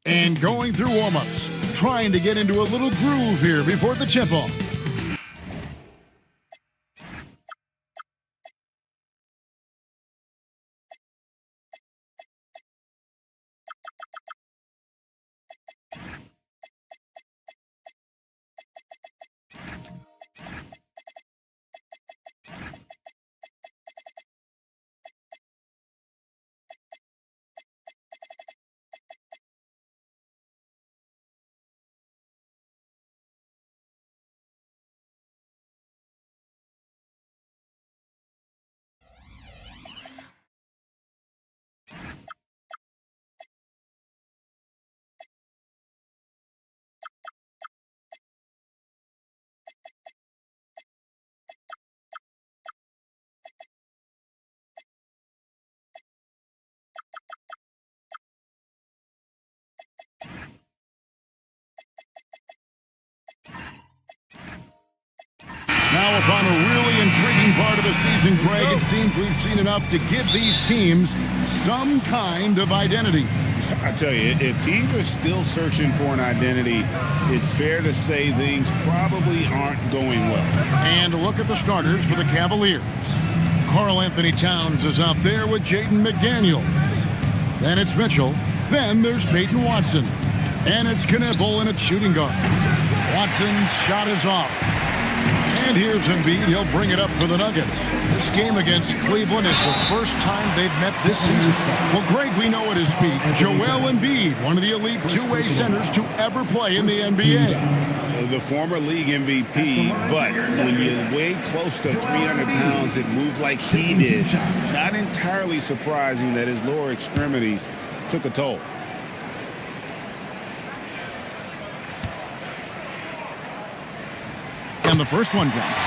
And going through warm-ups, trying to get into a little groove here before the tip-off. Now upon a really intriguing part of the season, Greg, it seems we've seen enough to give these teams some kind of identity. I tell you, if teams are still searching for an identity, it's fair to say things probably aren't going well. And look at the starters for the Cavaliers. Karl Anthony Towns is out there with Jaden McDaniel. Then it's Mitchell. Then there's Peyton Watson. And it's Knipple in at shooting guard. Watson's shot is off. And here's Embiid. He'll bring it up for the Nuggets. This game against Cleveland is the first time they've met this season. Well, Greg, we know at his peak, Joel Embiid, one of the elite two-way centers to ever play in the NBA. The former league MVP, but when you weigh close to 300 pounds, it moves like he did. Not entirely surprising that his lower extremities took a toll. And the first one drops.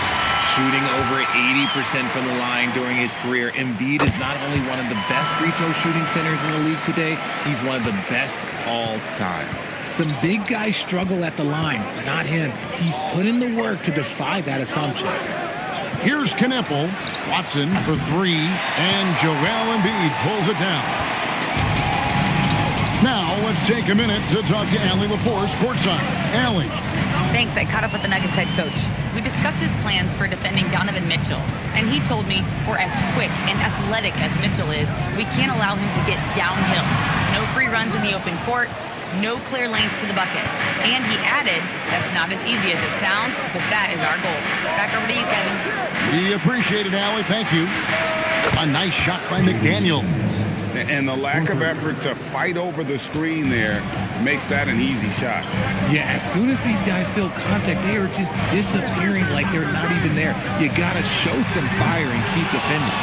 Shooting over 80% from the line during his career, Embiid is not only one of the best free throw shooting centers in the league today, he's one of the best all time. Some big guys struggle at the line, not him. He's put in the work to defy that assumption. Here's Knipple. Watson for three, and Joel Embiid pulls it down. Now let's take a minute to talk to Allie LaForce courtside. Allie. Thanks. I caught up with the Nuggets head coach. We discussed his plans for defending Donovan Mitchell, and he told me for as quick and athletic as Mitchell is, we can't allow him to get downhill. No free runs in the open court, no clear lanes to the bucket. And he added, that's not as easy as it sounds, but that is our goal. Back over to you, Kevin. We appreciate it, Allie. Thank you. A nice shot by McDaniel. And the lack of effort to fight over the screen there makes that an easy shot. Yeah, as soon as these guys feel contact, they are just disappearing like they're not even there. You got to show some fire and keep defending.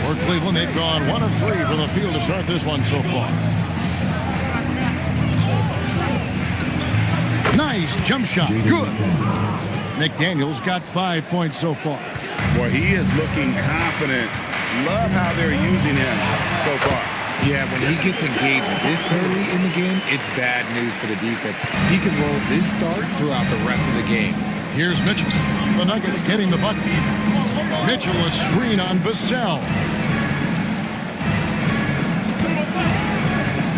For Cleveland, they've gone 1 of 3 from the field to start this one so far. Nice jump shot. Good. McDaniel's got 5 points so far. Well, he is looking confident. Love how they're using him so far. Yeah, when he gets engaged this early in the game, it's bad news for the defense. He can roll this start throughout the rest of the game. Here's Mitchell. The Nuggets getting the bucket. Mitchell a screen on Vassell.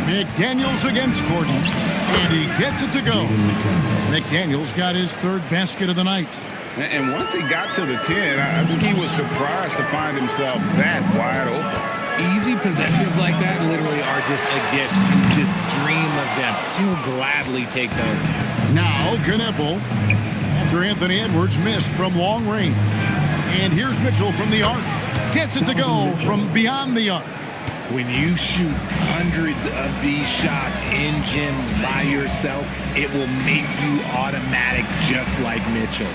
McDaniels against Gordon. And he gets it to go. McDaniels got his third basket of the night. And once he got to the 10, I think he was surprised to find himself that wide open. Easy possessions like that literally are just a gift. You just dream of them. He'll gladly take those. Now Knipple, after Anthony Edwards missed from long range. And here's Mitchell from the arc. Gets it to go from beyond the arc. When you shoot hundreds of these shots in gyms by yourself, it will make you automatic just like Mitchell.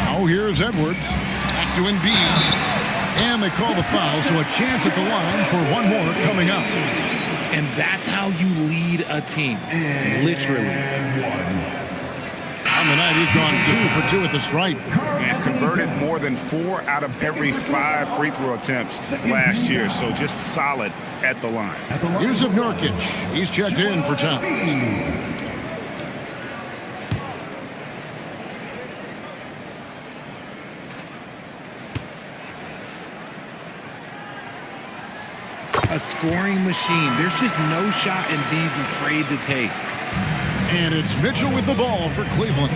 Now here's Edwards. Back to Embiid. And they call the foul, so a chance at the line for one more coming up. And that's how you lead a team. Literally. On the night, he's gone 2 for 2 at the stripe. And converted more than 4 out of every 5 free throw attempts last year. So just solid at the line. Yusuf Nurkic. He's checked in for Towns. A a scoring machine. There's just no shot Embiid's afraid to take. And it's Mitchell with the ball for Cleveland.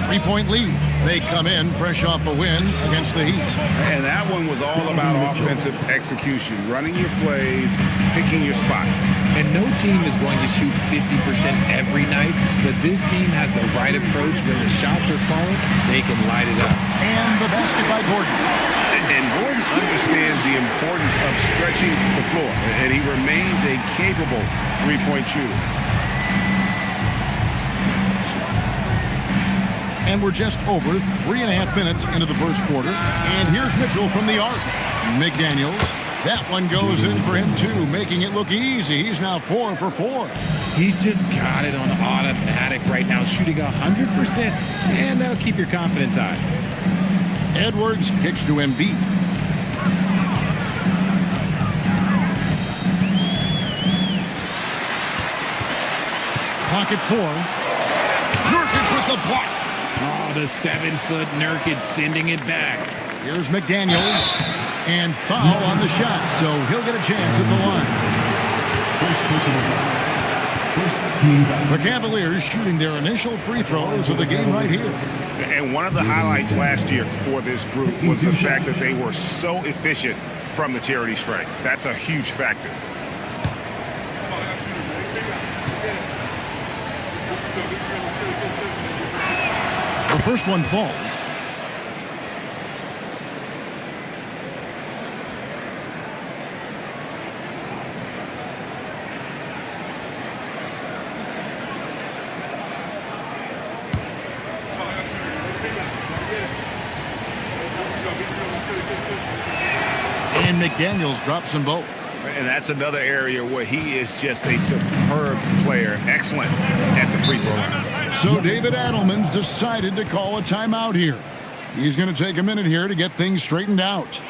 3-point lead. They come in fresh off a win against the Heat. And that one was all about offensive execution, running your plays, picking your spots. And no team is going to shoot 50% every night, but this team has the right approach. When the shots are falling, they can light it up. And the basket by Gordon. And Gordon understands the importance of stretching the floor, and he remains a capable three-point shooter. And we're just over 3.5 minutes into the first quarter. And here's Mitchell from the arc. McDaniels. That one goes in for him, too, making it look easy. He's now 4 for 4. He's just got it on automatic right now, shooting 100%, and that'll keep your confidence high. Edwards kicks to Embiid. Clock at 4. Nurkic with the block. Oh, the 7-foot Nurkic sending it back. Here's McDaniels. And foul on the shot, so he'll get a chance at the line. The Cavaliers shooting their initial free throws of the game right here. And one of the highlights last year for this group was the fact that they were so efficient from the charity stripe. That's a huge factor. The first one falls. And McDaniels drops them both. And that's another area where he is just a superb player. Excellent at the free throw line. So David Adelman's decided to call a timeout here. He's going to take a minute here to get things straightened out.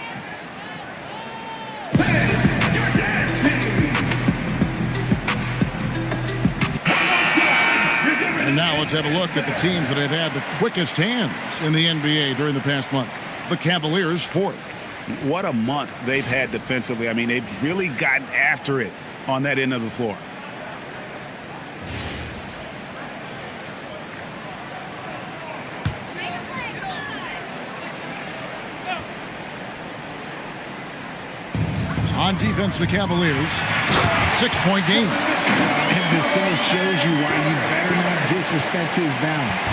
And now let's have a look at the teams that have had the quickest hands in the NBA during the past month. The Cavaliers, 4th. What a month they've had defensively. I mean, they've really gotten after it on that end of the floor. On defense, the Cavaliers. 6-point game. And this shows you why you better not disrespect his bounds.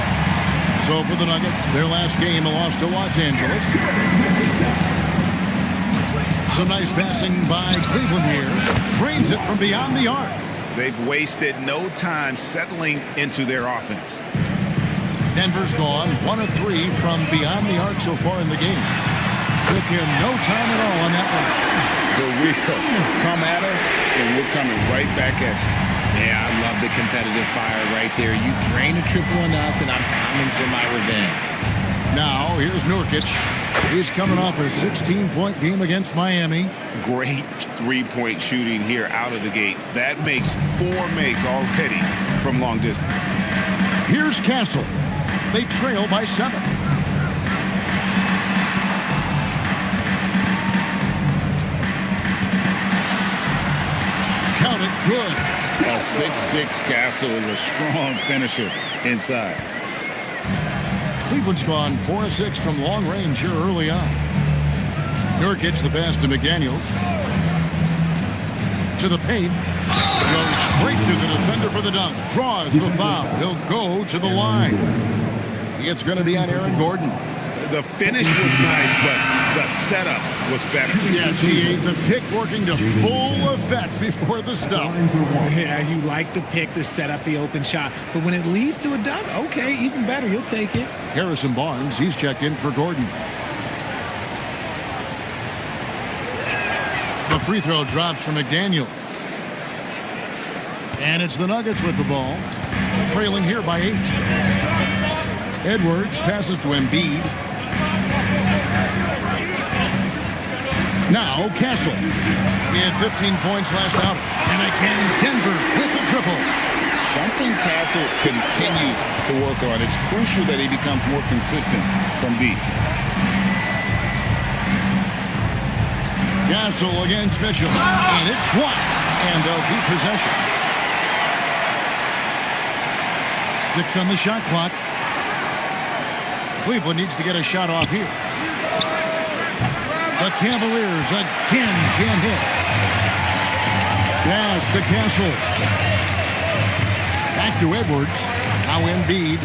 So for the Nuggets, their last game, a loss to Los Angeles. Some nice passing by Cleveland here. Drains it from beyond the arc. They've wasted no time settling into their offense. Denver's gone 1 of 3 from beyond the arc so far in the game. Took him no time at all on that one. The real come at us, and we're coming right back at you. Yeah, I love the competitive fire right there. You drain a triple on us, and I'm coming for my revenge. Now, here's Nurkic. He's coming off a 16-point game against Miami. Great three-point shooting here out of the gate. That makes 4 makes already from long distance. Here's Castle. They trail by 7. Count it, good. A 6'6" Castle is a strong finisher inside. Cleveland's gone 4 of 6 from long range here early on. Nurkic the pass to McDaniels. To the paint. Goes straight to the defender for the dunk. Draws the foul. He'll go to the line. It's going to be on Aaron Gordon. The finish was nice, but the setup was better. Yeah, G8, the pick working to full effect before the stuff. Yeah, you like the pick to set up the open shot. But when it leads to a dunk, okay, even better. You'll take it. Harrison Barnes, he's checked in for Gordon. The free throw drops from McDaniels. And it's the Nuggets with the ball. Trailing here by 8. Edwards passes to Embiid. Now Castle. He had 15 points last out. And again, Denver with the triple. Something Castle continues to work on. It's crucial that he becomes more consistent from deep. Castle against Mitchell. And it's blocked. And they'll keep possession. 6 on the shot clock. Cleveland needs to get a shot off here. The Cavaliers again can't hit. Pass to Castle. Back to Edwards. Now Embiid.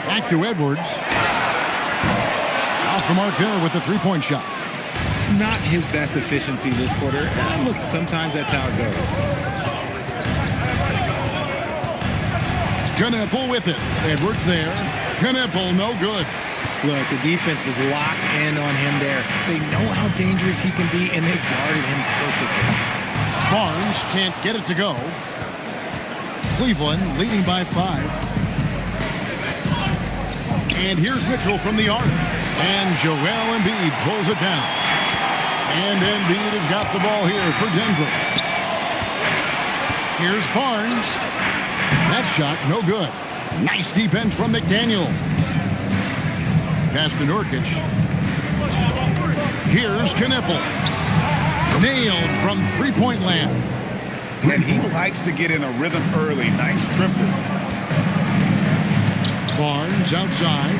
Back to Edwards. Off the mark there with the three-point shot. Not his best efficiency this quarter. Look, sometimes that's how it goes. Knueppel with it. Edwards there. Knueppel no good. Look, the defense was locked in on him there. They know how dangerous he can be, and they guarded him perfectly. Barnes can't get it to go. Cleveland leading by 5. And here's Mitchell from the arc. And Joel Embiid pulls it down. And Embiid has got the ball here for Denver. Here's Barnes. That shot, no good. Nice defense from McDaniel. Pass to Nurkic. Here's Knueppel. Nailed from three-point land. And he likes to get in a rhythm early. Nice triple. Barnes outside.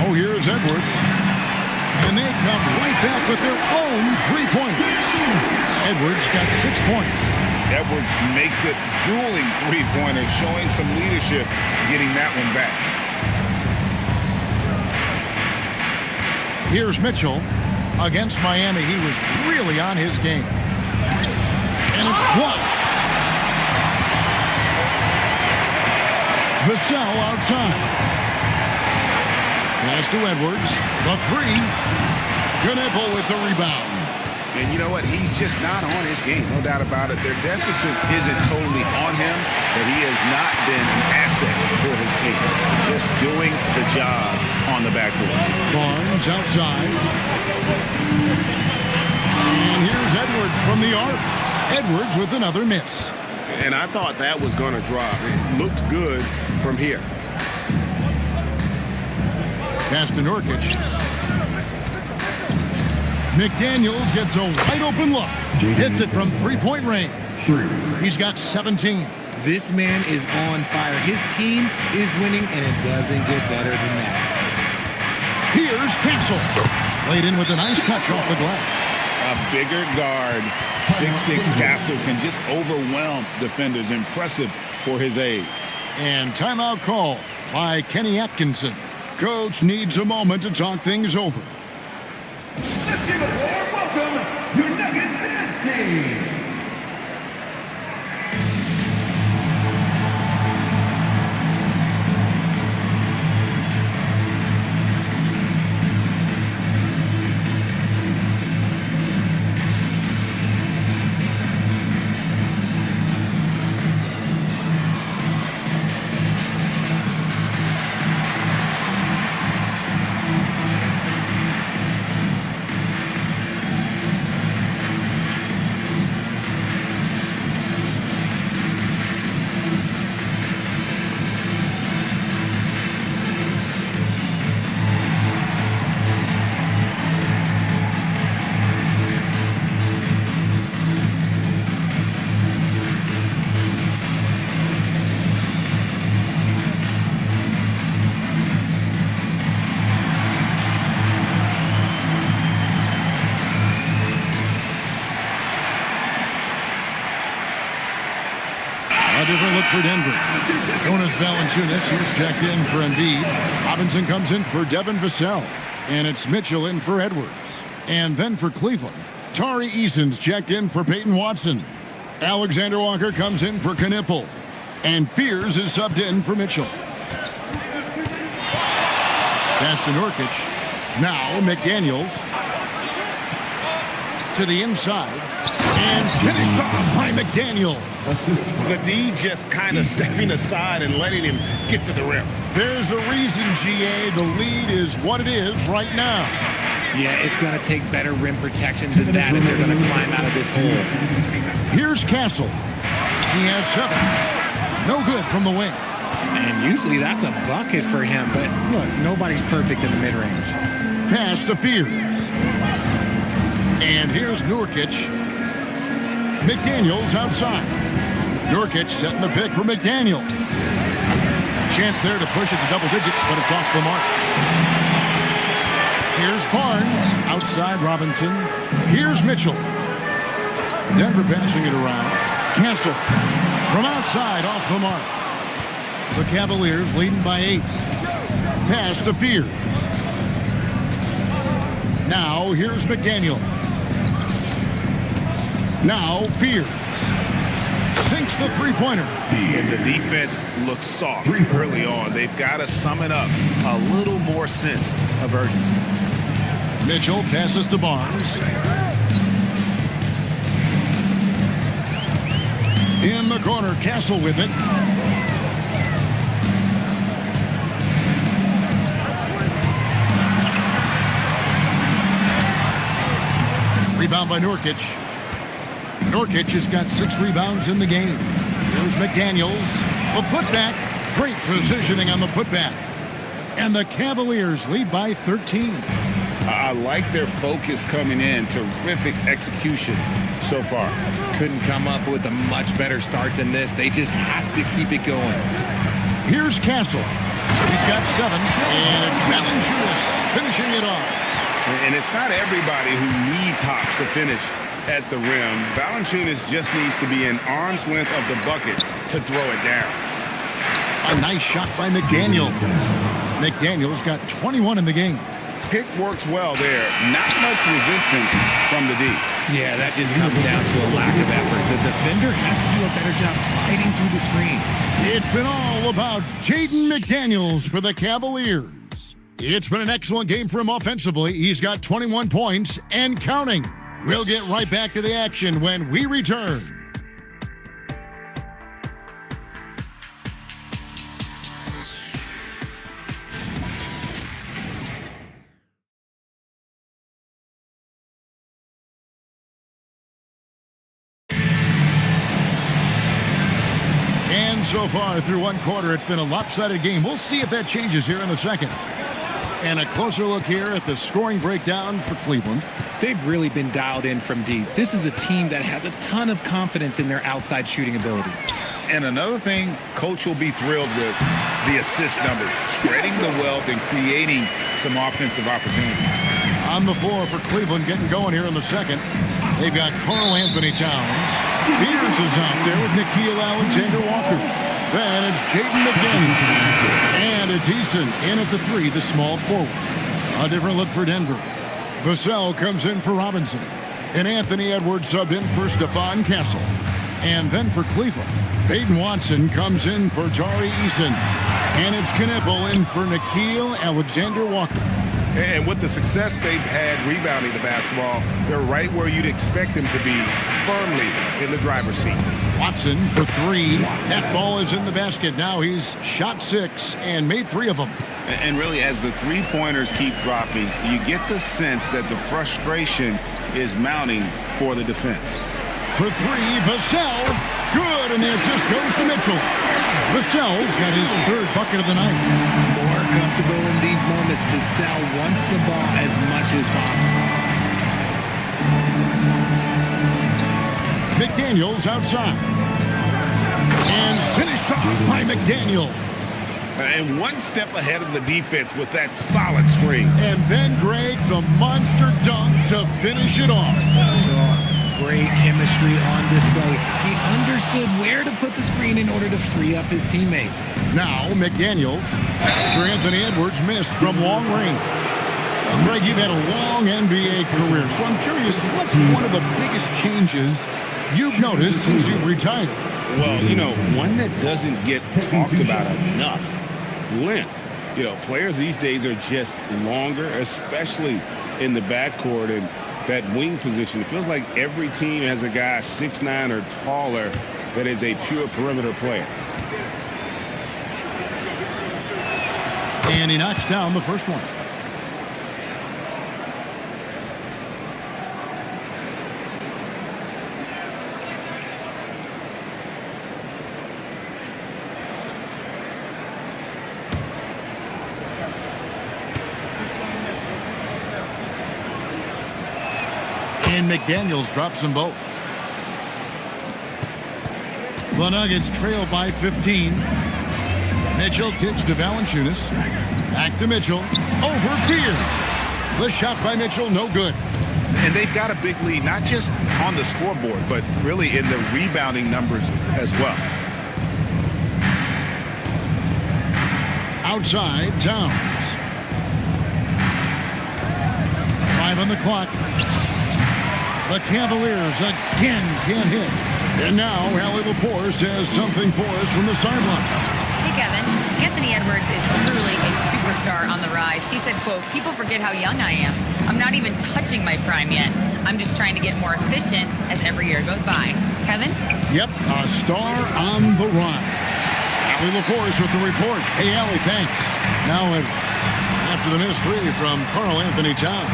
Oh, here's Edwards. And they come right back with their own three-pointer. Edwards got 6 points. Edwards makes it dueling three-pointers, showing some leadership, getting that one back. Here's Mitchell. Against Miami, he was really on his game. And it's blocked. Vassell outside. Pass to Edwards. The three. Knueppel with the rebound. And you know what? He's just not on his game. No doubt about it. Their deficit isn't totally on him, but he has not been an asset for his team. Just doing the job on the backboard. Barnes outside. And here's Edwards from the arc. Edwards with another miss. And I thought that was going to drop. It looked good from here. Pass to Nurkic. McDaniels gets a wide-open look. Hits it from three-point range. He's got 17. This man is on fire. His team is winning, and it doesn't get better than that. Here's Castle. Played in with a nice touch off the glass. A bigger guard, 6'6" Castle can just overwhelm defenders. Impressive for his age. And timeout call by Kenny Atkinson. Coach needs a moment to talk things over. Let's give a warm welcome, your Nuggets dance team. A different look for Denver. Jonas Valanciunas, he's checked in for Embiid. Robinson comes in for Devin Vassell. And it's Mitchell in for Edwards. And then for Cleveland, Tari Eason's checked in for Peyton Watson. Alexander Walker comes in for Knueppel. And Fears is subbed in for Mitchell. Pass to Nurkic. Now McDaniels. To the inside. And finished off by McDaniel. The D just kind of stepping aside and letting him get to the rim. There's a reason, GA. The lead is what it is right now. Yeah, it's going to take better rim protection than that if they're going to climb out of this hole. Here's Castle. He has 7. No good from the wing. And usually that's a bucket for him, but look, nobody's perfect in the mid-range. Pass to Fears. And here's Nurkic. McDaniels outside. Nurkic setting the pick for McDaniel. Chance there to push it to double digits, but it's off the mark. Here's Barnes. Outside Robinson. Here's Mitchell. Denver passing it around. Cancel. From outside, off the mark. The Cavaliers leading by 8. Pass to Fears. Now, here's McDaniel. Now, Fears. Sinks the three-pointer. And the defense looks soft early on. They've got to sum it up. A little more sense of urgency. Mitchell passes to Barnes. In the corner, Castle with it. Rebound by Nurkic. Nurkic has got 6 rebounds in the game. Here's McDaniels. The putback. Great positioning on the putback. And the Cavaliers lead by 13. I like their focus coming in. Terrific execution so far. Couldn't come up with a much better start than this. They just have to keep it going. Here's Castle. He's got 7. And it's Valanciunas finishing it off. And it's not everybody who needs hops to finish at the rim. Valanciunas just needs to be an arm's length of the bucket to throw it down. A nice shot by McDaniel. McDaniel's got 21 in the game. Pick works well there. Not much resistance from the D. Yeah, that just comes down to a lack of effort. The defender has to do a better job fighting through the screen. It's been all about Jaden McDaniels for the Cavaliers. It's been an excellent game for him offensively. He's got 21 points and counting. We'll get right back to the action when we return. And so far through one quarter, it's been a lopsided game. We'll see if that changes here in the second. And a closer look here at the scoring breakdown for Cleveland. They've really been dialed in from deep. This is a team that has a ton of confidence in their outside shooting ability. And another thing, Coach will be thrilled with the assist numbers, spreading the wealth and creating some offensive opportunities. On the floor for Cleveland, getting going here in the second. They've got Karl Anthony Towns. Fears is out there with Nickeil Alexander-Walker. Then it's Jaden McDaniel. And it's Eason in at the 3, the small forward. A different look for Denver. Vassell comes in for Robinson. And Anthony Edwards subbed in for Stephon Castle. And then for Cleveland, Peyton Watson comes in for Tari Eason. And it's Knipple in for Nickeil Alexander-Walker. And with the success they've had rebounding the basketball, they're right where you'd expect them to be, firmly in the driver's seat. Watson for 3. That ball is in the basket. Now he's shot 6 and made 3 of them. And really, as the three-pointers keep dropping, you get the sense that the frustration is mounting for the defense. For 3, Vassell. Good, and the assist goes to Mitchell. Vassell's got his 3rd bucket of the night. More comfortable in these moments. Vassell wants the ball as much as possible. McDaniels outside. And finished off by McDaniels. And one step ahead of the defense with that solid screen. And then Greg, the monster dunk to finish it off. Great chemistry on display. He understood where to put the screen in order to free up his teammate. Now McDaniels. After Anthony Edwards missed from long range. Greg, you've had a long NBA career, so I'm curious, what's one of the biggest changes you've noticed since you've retired? Well, you know, one that doesn't get talked about enough. Length. You know, players these days are just longer, especially in the backcourt and that wing position. It feels like every team has a guy 6'9" or taller that is a pure perimeter player. And he knocks down the first one. And McDaniels drops them both. The Nuggets trail by 15. Mitchell kicks to Valanciunas. Back to Mitchell. Over Pierce. The shot by Mitchell, no good. And they've got a big lead, not just on the scoreboard, but really in the rebounding numbers as well. Outside, Towns. 5 on the clock. The Cavaliers again can't hit. And now Allie LaForce has something for us from the sideline. Hey, Kevin. Anthony Edwards is truly a superstar on the rise. He said, quote, "People forget how young I am. I'm not even touching my prime yet. I'm just trying to get more efficient as every year goes by." Kevin? Yep, a star on the rise. Allie LaForce with the report. Hey, Allie, thanks. Now, after the missed three from Karl Anthony Towns.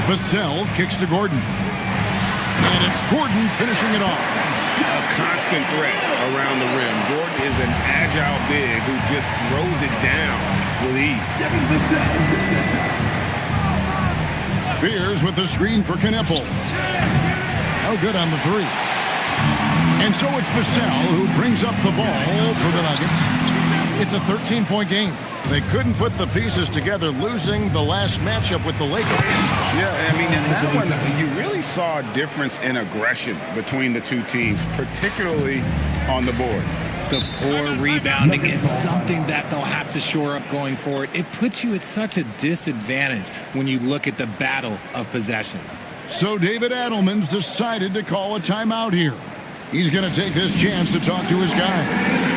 Vassell kicks to Gordon. And it's Gordon finishing it off. A constant threat around the rim. Gordon is an agile big who just throws it down with ease. Fears with the screen for Kneppel. No good on the three. And so it's Vassell who brings up the ball for the Nuggets. It's a 13-point game. They couldn't put the pieces together, losing the last matchup with the Lakers. Yeah, I mean, in that one, you really saw a difference in aggression between the two teams, particularly on the board. The poor rebounding is something that they'll have to shore up going forward. It puts you at such a disadvantage when you look at the battle of possessions. So David Adelman's decided to call a timeout here. He's going to take this chance to talk to his guy.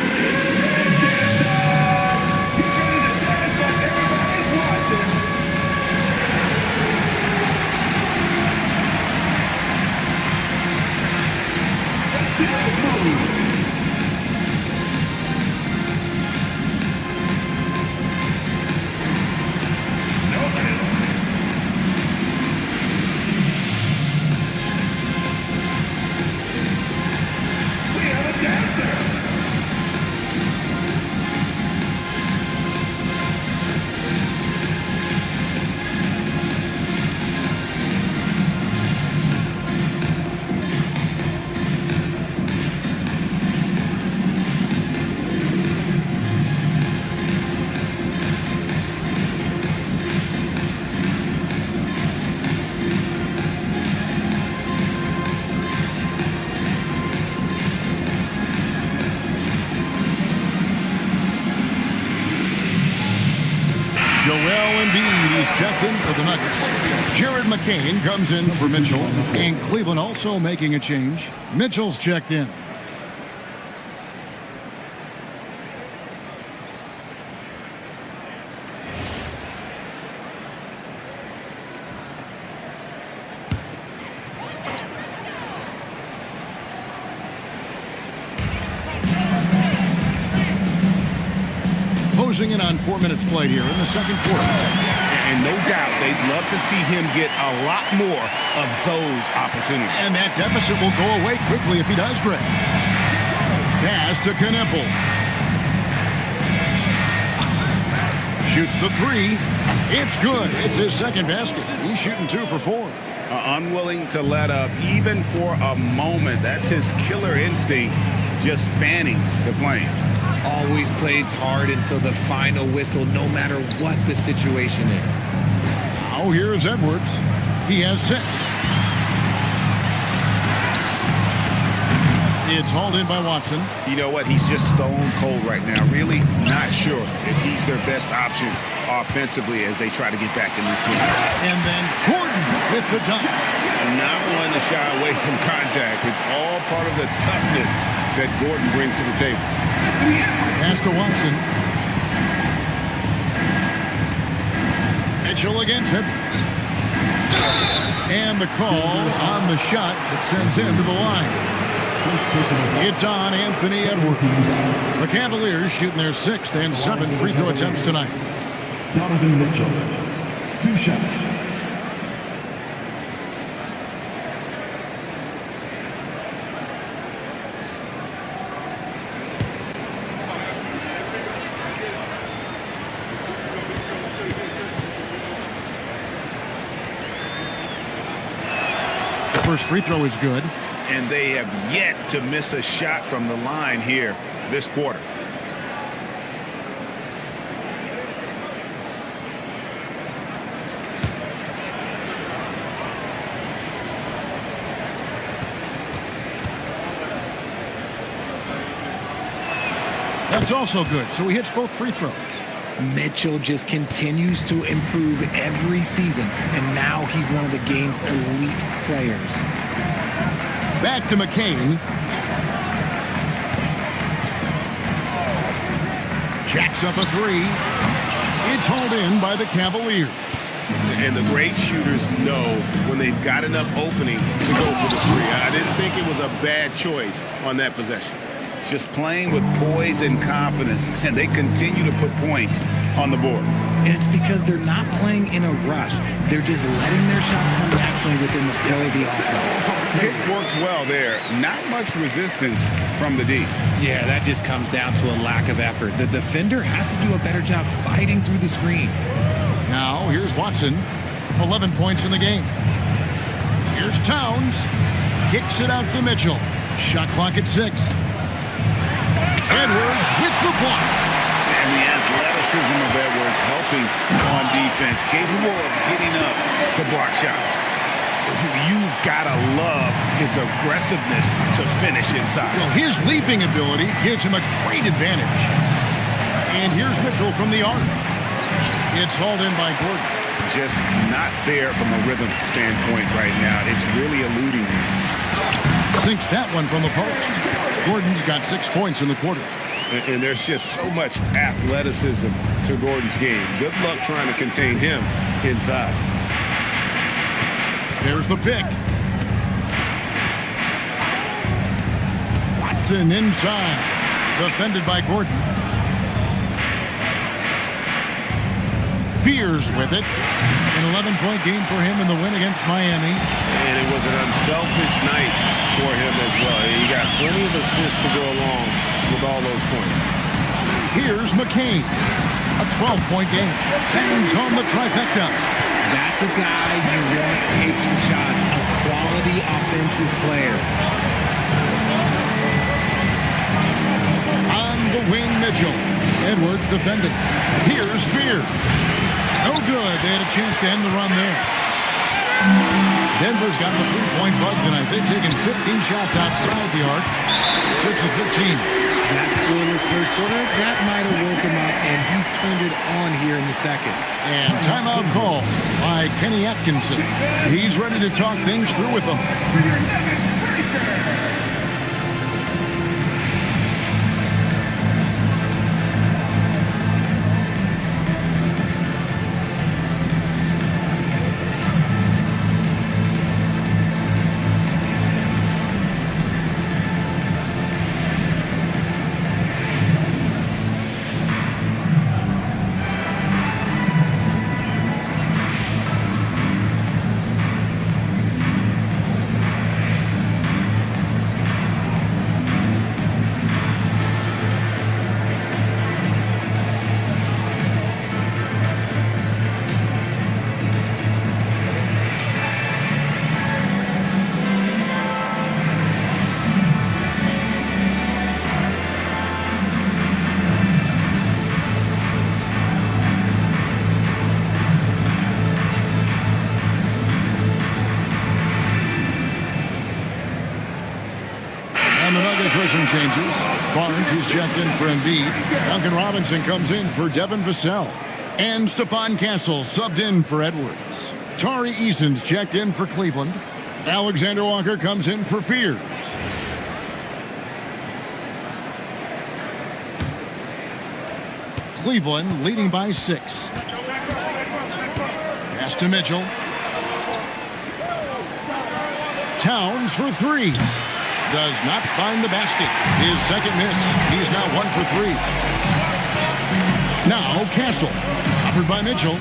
Checked in for the Nuggets. Jared McCain comes in for Mitchell. And Cleveland also making a change. Mitchell's checked in. Closing in on 4 minutes played here in the second quarter. And no doubt they'd love to see him get a lot more of those opportunities. And that deficit will go away quickly if he does, Greg. Pass to Kneppel. Shoots the three. It's good. It's his second basket. He's shooting 2 for 4. Unwilling to let up even for a moment. That's his killer instinct, just fanning the flame. Always plays hard until the final whistle, no matter what the situation is. Now here's Edwards. He has 6. It's hauled in by Watson. You know what? He's just stone cold right now. Really not sure if he's their best option offensively as they try to get back in this game. And then Gordon with the dunk. Not one to shy away from contact. It's all part of the toughness that Gordon brings to the table. Pass to Watson. Mitchell against Edwards. And the call on the shot that sends him to the line. It's on Anthony Edwards. The Cavaliers shooting their 6th and 7th free throw attempts tonight. Donovan Mitchell, 2 shots. first free throw is good. And they have yet to miss a shot from the line here this quarter. That's also good, so he hits both free throws. Mitchell just continues to improve every season, and now he's one of the game's elite players. Back to McCain. Jacks up a three. It's hauled in by the Cavaliers. And the great shooters know when they've got enough opening to go for the three. I didn't think it was a bad choice on that possession. Just playing with poise and confidence, and they continue to put points on the board. And it's because they're not playing in a rush. They're just letting their shots come naturally within the flow of the offense. It works well there. Not much resistance from the D. Yeah, that just comes down to a lack of effort. The defender has to do a better job fighting through the screen. Now, here's Watson. 11 points in the game. Here's Towns. Kicks it out to Mitchell. Shot clock at 6. Edwards with the block. And the athleticism of Edwards helping on defense, capable of getting up to block shots. You've got to love his aggressiveness to finish inside. Well, his leaping ability gives him a great advantage. And here's Mitchell from the arc. It's hauled in by Gordon. Just not there from a rhythm standpoint right now. It's really eluding him. Sinks that one from the post. Gordon's got 6 points in the quarter. And there's just so much athleticism to Gordon's game. Good luck trying to contain him inside. There's the pick. Watson inside. Defended by Gordon. Fears with it. An 11-point game for him in the win against Miami. And it was an unselfish night for him as well. He got plenty of assists to go along with all those points. Here's McCain. A 12-point game. Bangs home the trifecta. That's a guy you want taking shots, a quality offensive player. On the wing, Mitchell. Edwards defending. Here's Fear. No good. They had a chance to end the run there. Denver's gotten the three-point bug tonight. They've taken 15 shots outside the arc. 6 of 15. That scoreless first quarter, that might have woke him up, and he's turned it on here in the second. And timeout call by Kenny Atkinson. He's ready to talk things through with them. And the Nuggets with some changes. Barnes is checked in for Embiid. Duncan Robinson comes in for Devin Vassell. And Stephon Castle subbed in for Edwards. Tari Eason's checked in for Cleveland. Alexander Walker comes in for Fears. Cleveland leading by 6. Pass to Mitchell. Towns for 3. Does not find the basket. His second miss. He's now 1 for 3. Now Castle. Offered by Mitchell.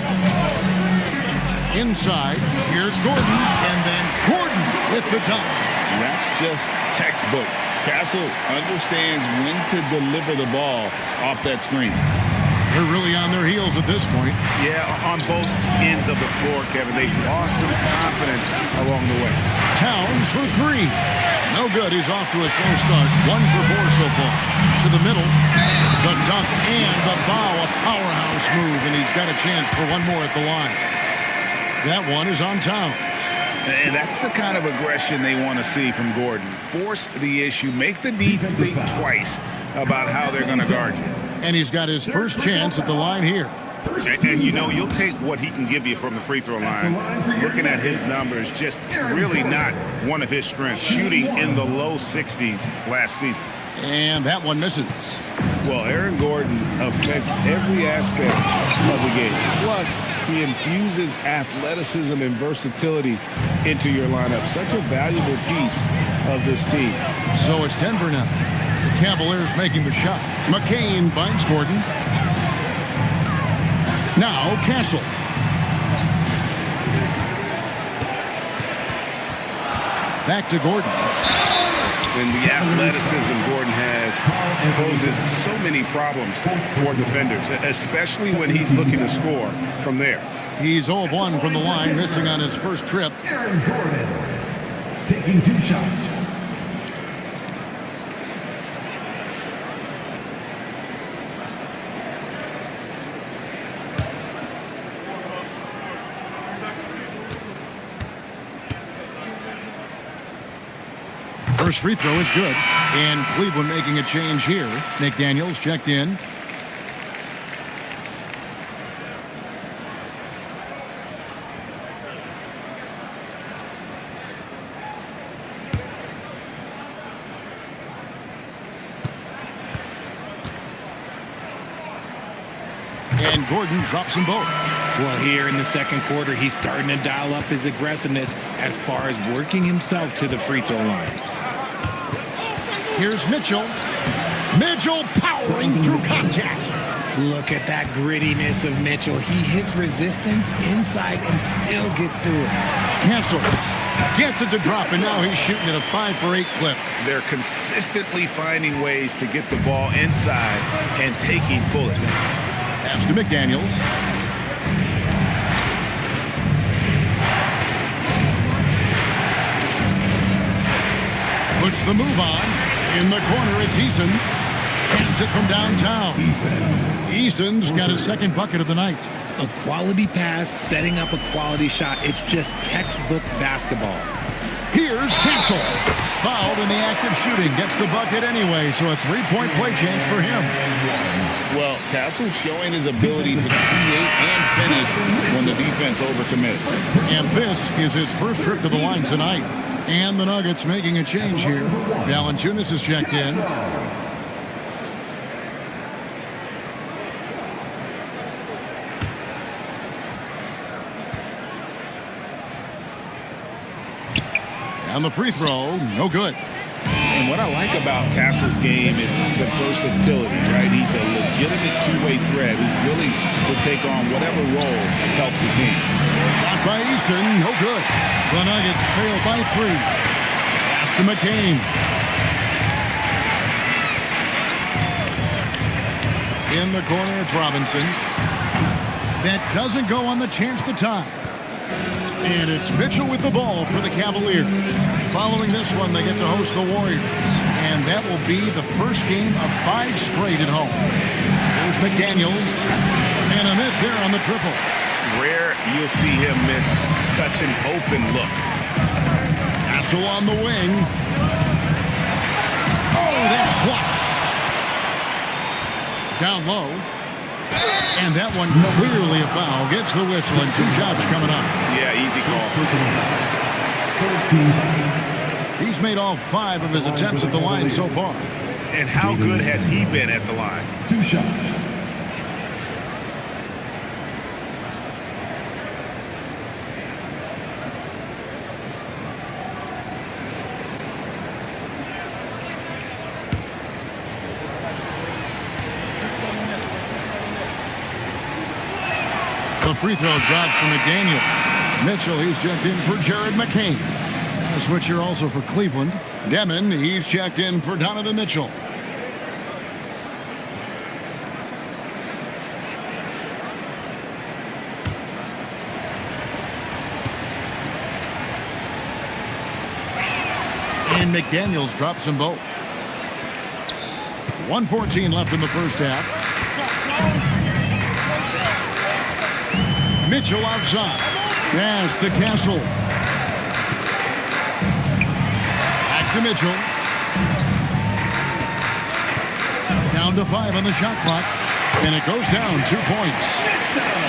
Inside. Here's Gordon. And then Gordon with the dunk. That's just textbook. Castle understands when to deliver the ball off that screen. They're really on their heels at this point. Yeah, on both ends of the floor, Kevin. They've lost some confidence along the way. Towns for three. No good. He's off to a slow start. 1 for 4 so far. To the middle. The dunk and the foul. A powerhouse move, and he's got a chance for one more at the line. That one is on Towns. And that's the kind of aggression they want to see from Gordon. Force the issue. Make the defense think twice about how they're going to guard you. And he's got his first chance at the line here. And you know, you'll take what he can give you from the free throw line. Looking at his numbers, just really not one of his strengths. Shooting in the low 60s last season. And that one misses. Well, Aaron Gordon affects every aspect of the game. Plus, he infuses athleticism and versatility into your lineup. Such a valuable piece of this team. So it's Denver now. The Cavaliers making the shot. McCain finds Gordon. Now Castle. Back to Gordon. And the athleticism Gordon has poses so many problems for defenders, especially when he's looking to score from there. He's 0 of 1 from the line, missing on his first trip. Aaron Gordon taking 2 shots. First free throw is good. And Cleveland making a change here. McDaniels checked in. And Gordon drops them both. Well, here in the second quarter, he's starting to dial up his aggressiveness as far as working himself to the free throw line. Here's Mitchell. Mitchell powering through contact. Look at that grittiness of Mitchell. He hits resistance inside and still gets to it. Castle gets it to drop, and now he's shooting at a 5 for 8 clip. They're consistently finding ways to get the ball inside and taking full advantage. Pass to McDaniels. Puts the move on. In the corner, it's Eason. Hands it from downtown. Eason's got his second bucket of the night. A quality pass, setting up a quality shot. It's just textbook basketball. Here's Castle. Fouled in the act of shooting. Gets the bucket anyway, so a 3-point play chance for him. Well, Castle showing his ability to create and finish when the defense overcommits. And this is his first trip to the line tonight. And the Nuggets making a change here. Valanciunas is checked in. On the free throw, no good. And what I like about Castle's game is the versatility, right? He's a legitimate two-way threat who's willing to take on whatever role helps the team. Shot by Eason, no good. The Nuggets trail by 3. Pass to McCain. In the corner, it's Robinson. That doesn't go on the chance to tie. And it's Mitchell with the ball for the Cavaliers. Following this one, they get to host the Warriors. And that will be the first game of 5 straight at home. Here's McDaniels. And a miss there on the triple. Rare you'll see him miss such an open look. Castle on the wing. Oh, that's blocked. Down low. And that one clearly a foul. Gets the whistle and 2 shots coming up. Yeah, easy call. He's made all 5 of his attempts at the line so far. And how good has he been at the line? 2 shots. The free throw drops from McDaniel. Mitchell, he's checked in for Jared McCain. A switcher also for Cleveland. Demon, he's checked in for Donovan Mitchell. And McDaniels drops them both. 1:14 left in the first half. Mitchell outside. Pass to Castle. Back to Mitchell. Down to 5 on the shot clock. And it goes down 2 points.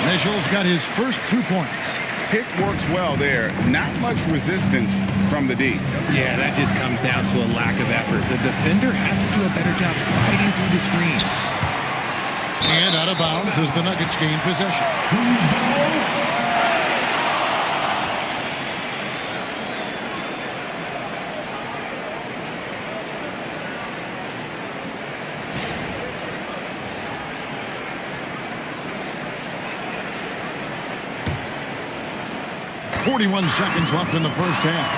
Mitchell's got his first 2 points. Pick works well there. Not much resistance from the D. Yeah, that just comes down to a lack of effort. The defender has to do a better job fighting through the screen. And out of bounds as the Nuggets gain possession. .41 seconds left in the first half.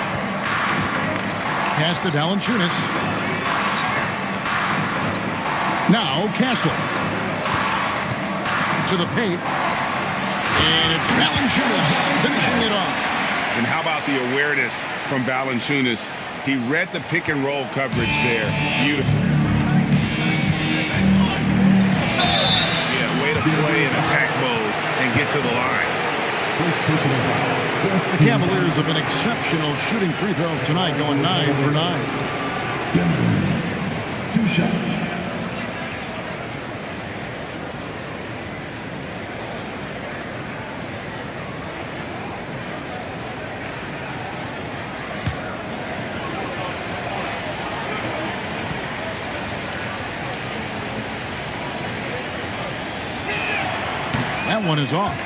Pass to Valanciunas. Now Castle. To the paint. And it's Valanciunas finishing it off. And how about the awareness from Valanciunas? He read the pick and roll coverage there. Beautiful. Yeah, way to play in attack mode and get to the line. The Cavaliers have been exceptional shooting free throws tonight, going 9 for 9. 2 shots. That one is off.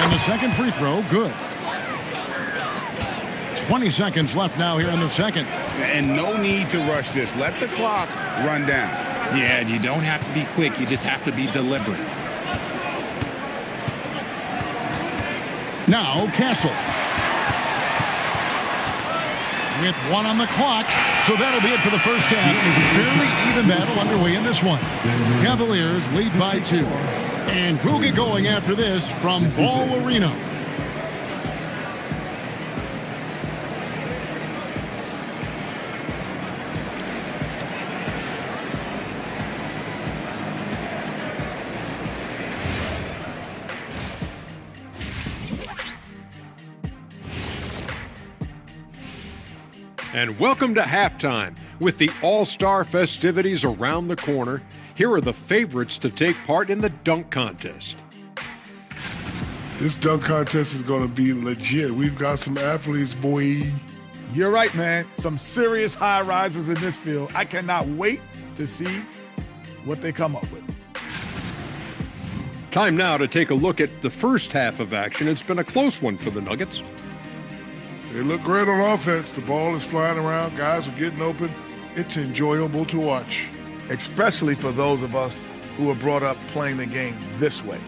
And the second free throw, good. 20 seconds left now here in the second. And no need to rush this. Let the clock run down. Yeah, you don't have to be quick. You just have to be deliberate. Now Castle. With 1 on the clock. So that'll be it for the first half. Fairly even battle underway in this one. Cavaliers lead by 2. And we'll get going after this from Ball Arena. And welcome to halftime. With the All-Star festivities around the corner, here are the favorites to take part in the dunk contest. This dunk contest is going to be legit. We've got some athletes, boy. You're right, man. Some serious high risers in this field. I cannot wait to see what they come up with. Time now to take a look at the first half of action. It's been a close one for the Nuggets. They look great on offense. The ball is flying around. Guys are getting open. It's enjoyable to watch. Especially for those of us who were brought up playing the game this way.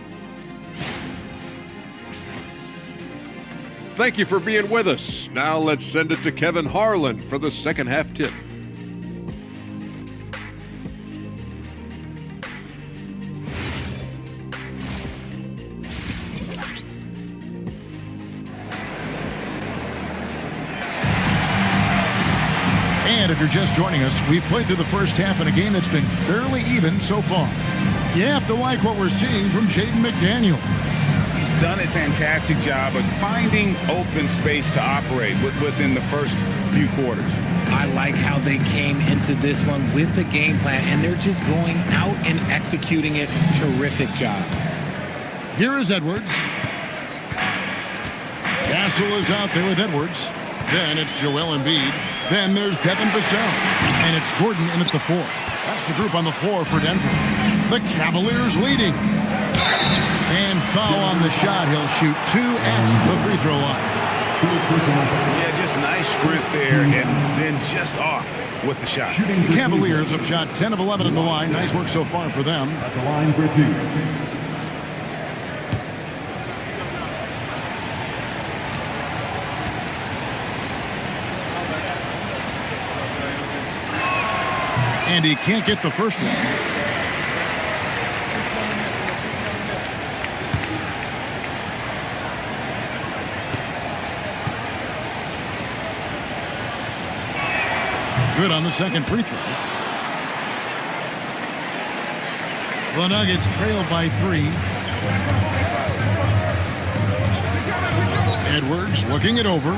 Thank you for being with us. Now let's send it to Kevin Harlan for the second half tip. And if you're just joining us, we've played through the first half in a game that's been fairly even so far. You have to like what we're seeing from Jaden McDaniel. He's done a fantastic job of finding open space to operate within the first few quarters. I like how they came into this one with the game plan, and they're just going out and executing it. Terrific job. Here is Edwards. Castle is out there with Edwards. Then it's Joel Embiid. Then there's Devin Vassell. And it's Gordon in at the 4. That's the group on the floor for Denver. The Cavaliers leading. And foul on the shot. He'll shoot 2 at the free throw line. Yeah, just nice sprint there and then just off with the shot. The Cavaliers have shot 10 of 11 at the line. Nice work so far for them. At the line for 2. And he can't get the first one. Good on the second free throw. The Nuggets trail by 3. Edwards looking it over.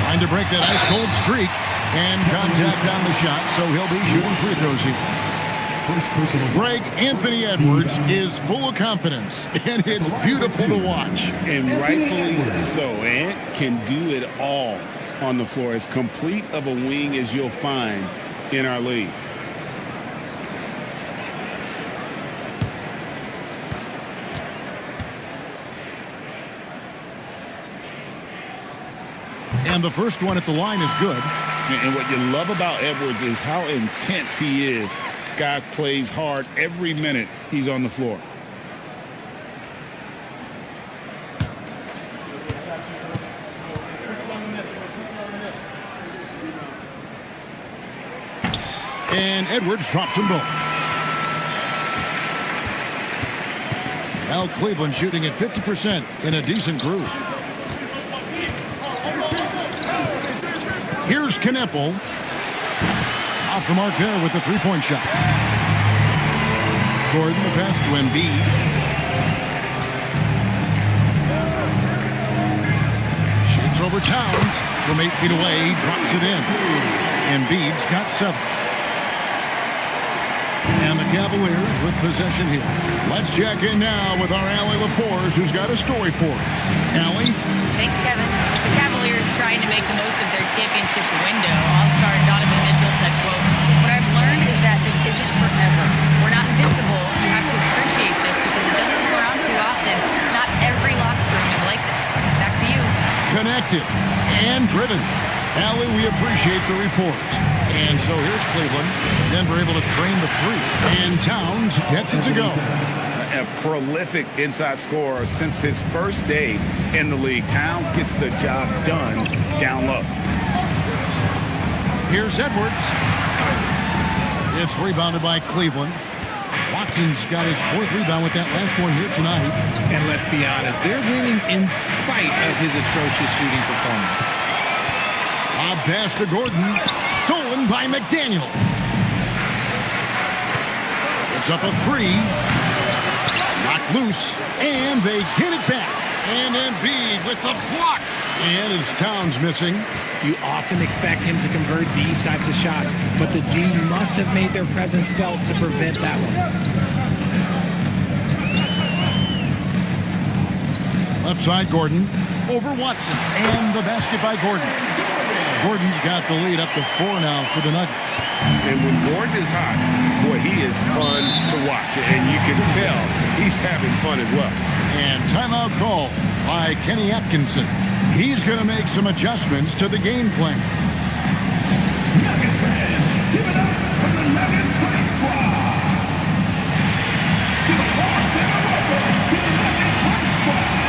Trying to break that ice-cold streak. And contact on the shot, so he'll be shooting free throws here. Greg Anthony Edwards is full of confidence, and it's beautiful to watch. And rightfully so. Ant can do it all on the floor. As complete of a wing as you'll find in our league. And the first one at the line is good. And what you love about Edwards is how intense he is. Guy plays hard every minute he's on the floor. And Edwards drops them both. Now Cleveland shooting at 50% in a decent groove. Here's Kneppel. Off the mark there with the three-point shot. Gordon the pass to Embiid. Shoots over Towns from 8 feet away. He drops it in. Embiid's got 7. And the Cavaliers with possession here. Let's check in now with our Allie LaForce, who's got a story for us. Allie? Thanks, Kevin. The Cavaliers trying to make the most of their championship window. All-star Donovan Mitchell said, quote, "What I've learned is that this isn't forever. We're not invincible. You have to appreciate this because it doesn't come around too often. Not every locker room is like this." Back to you. Connected and driven. Allie, we appreciate the report. And so here's Cleveland. Denver able to train the 3. And Towns gets it to go. A prolific inside scorer since his first day in the league. Towns gets the job done down low. Here's Edwards. It's rebounded by Cleveland. Watson's got his 4th rebound with that last one here tonight. And let's be honest, they're winning in spite of his atrocious shooting performance. Lob pass to Gordon. Stolen by McDaniel. It's up a 3. Knocked loose. And they get it back. And Embiid with the block. And it's Towns missing. You often expect him to convert these types of shots, but the D must have made their presence felt to prevent that one. Left side, Gordon. Over Watson. And the basket by Gordon. Gordon's got the lead up to 4 now for the Nuggets. And when Gordon is hot, boy, he is fun to watch. And you can tell he's having fun as well. And timeout call by Kenny Atkinson. He's going to make some adjustments to the game plan. Nuggets fans, give it up for the Nuggets Play Squad. Give a warm welcome to the Nuggets Play Squad.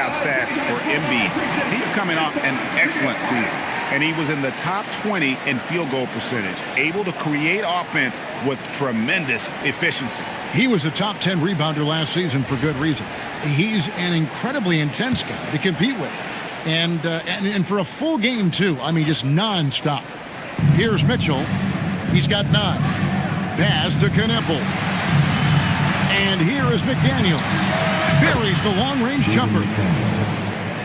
Stats for Embiid. He's coming off an excellent season, and he was in the top 20 in field goal percentage, able to create offense with tremendous efficiency. He was a top 10 rebounder last season for good reason. He's an incredibly intense guy to compete with, and for a full game too. I mean, just nonstop. Here's Mitchell. He's got 9. Pass to Knippel. And here is McDaniel. Buries the long-range jumper.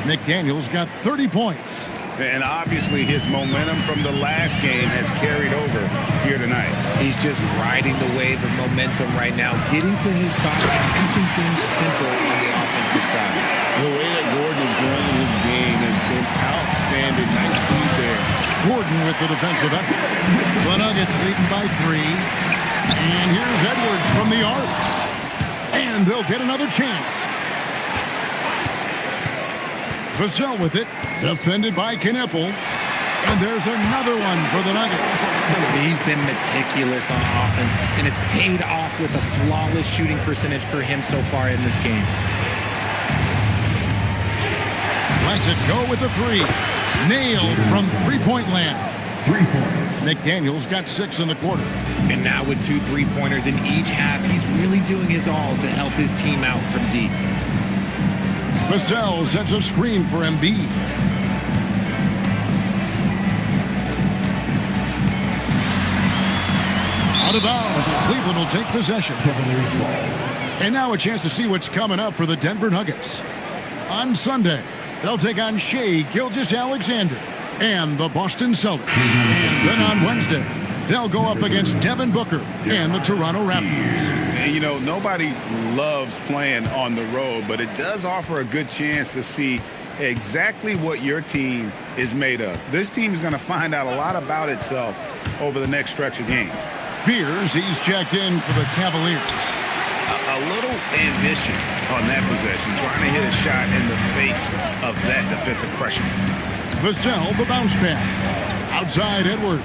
McDaniel's got 30 points. And obviously his momentum from the last game has carried over here tonight. He's just riding the wave of momentum right now, getting to his spot and keeping things simple on the offensive side. The way that Gordon is growing his game has been outstanding. Nice feed there. Gordon with the defensive effort. The Nuggets leading by 3. And here's Edwards from the arc. And they'll get another chance. Vassell with it. Defended by Knippel. And there's another one for the Nuggets. He's been meticulous on offense, and it's paid off with a flawless shooting percentage for him so far in this game. Lets it go with the 3. Nailed from three-point land. 3 points. McDaniel's got 6 in the quarter. And now with 2 3-pointers in each half, he's really doing his all to help his team out from deep. Vassell sets a screen for Embiid. Out of bounds. Cleveland will take possession. Cavaliers ball. And now a chance to see what's coming up for the Denver Nuggets. On Sunday, they'll take on Shai Gilgeous-Alexander and the Boston Celtics. And then on Wednesday, they'll go up against Devin Booker and the Toronto Raptors. And, you know, nobody loves playing on the road, but it does offer a good chance to see exactly what your team is made of. This team is going to find out a lot about itself over the next stretch of games. Fears he's checked in for the Cavaliers. A little ambitious on that possession, trying to hit a shot in the face of that defensive pressure. Vassell, the bounce pass. Outside Edwards.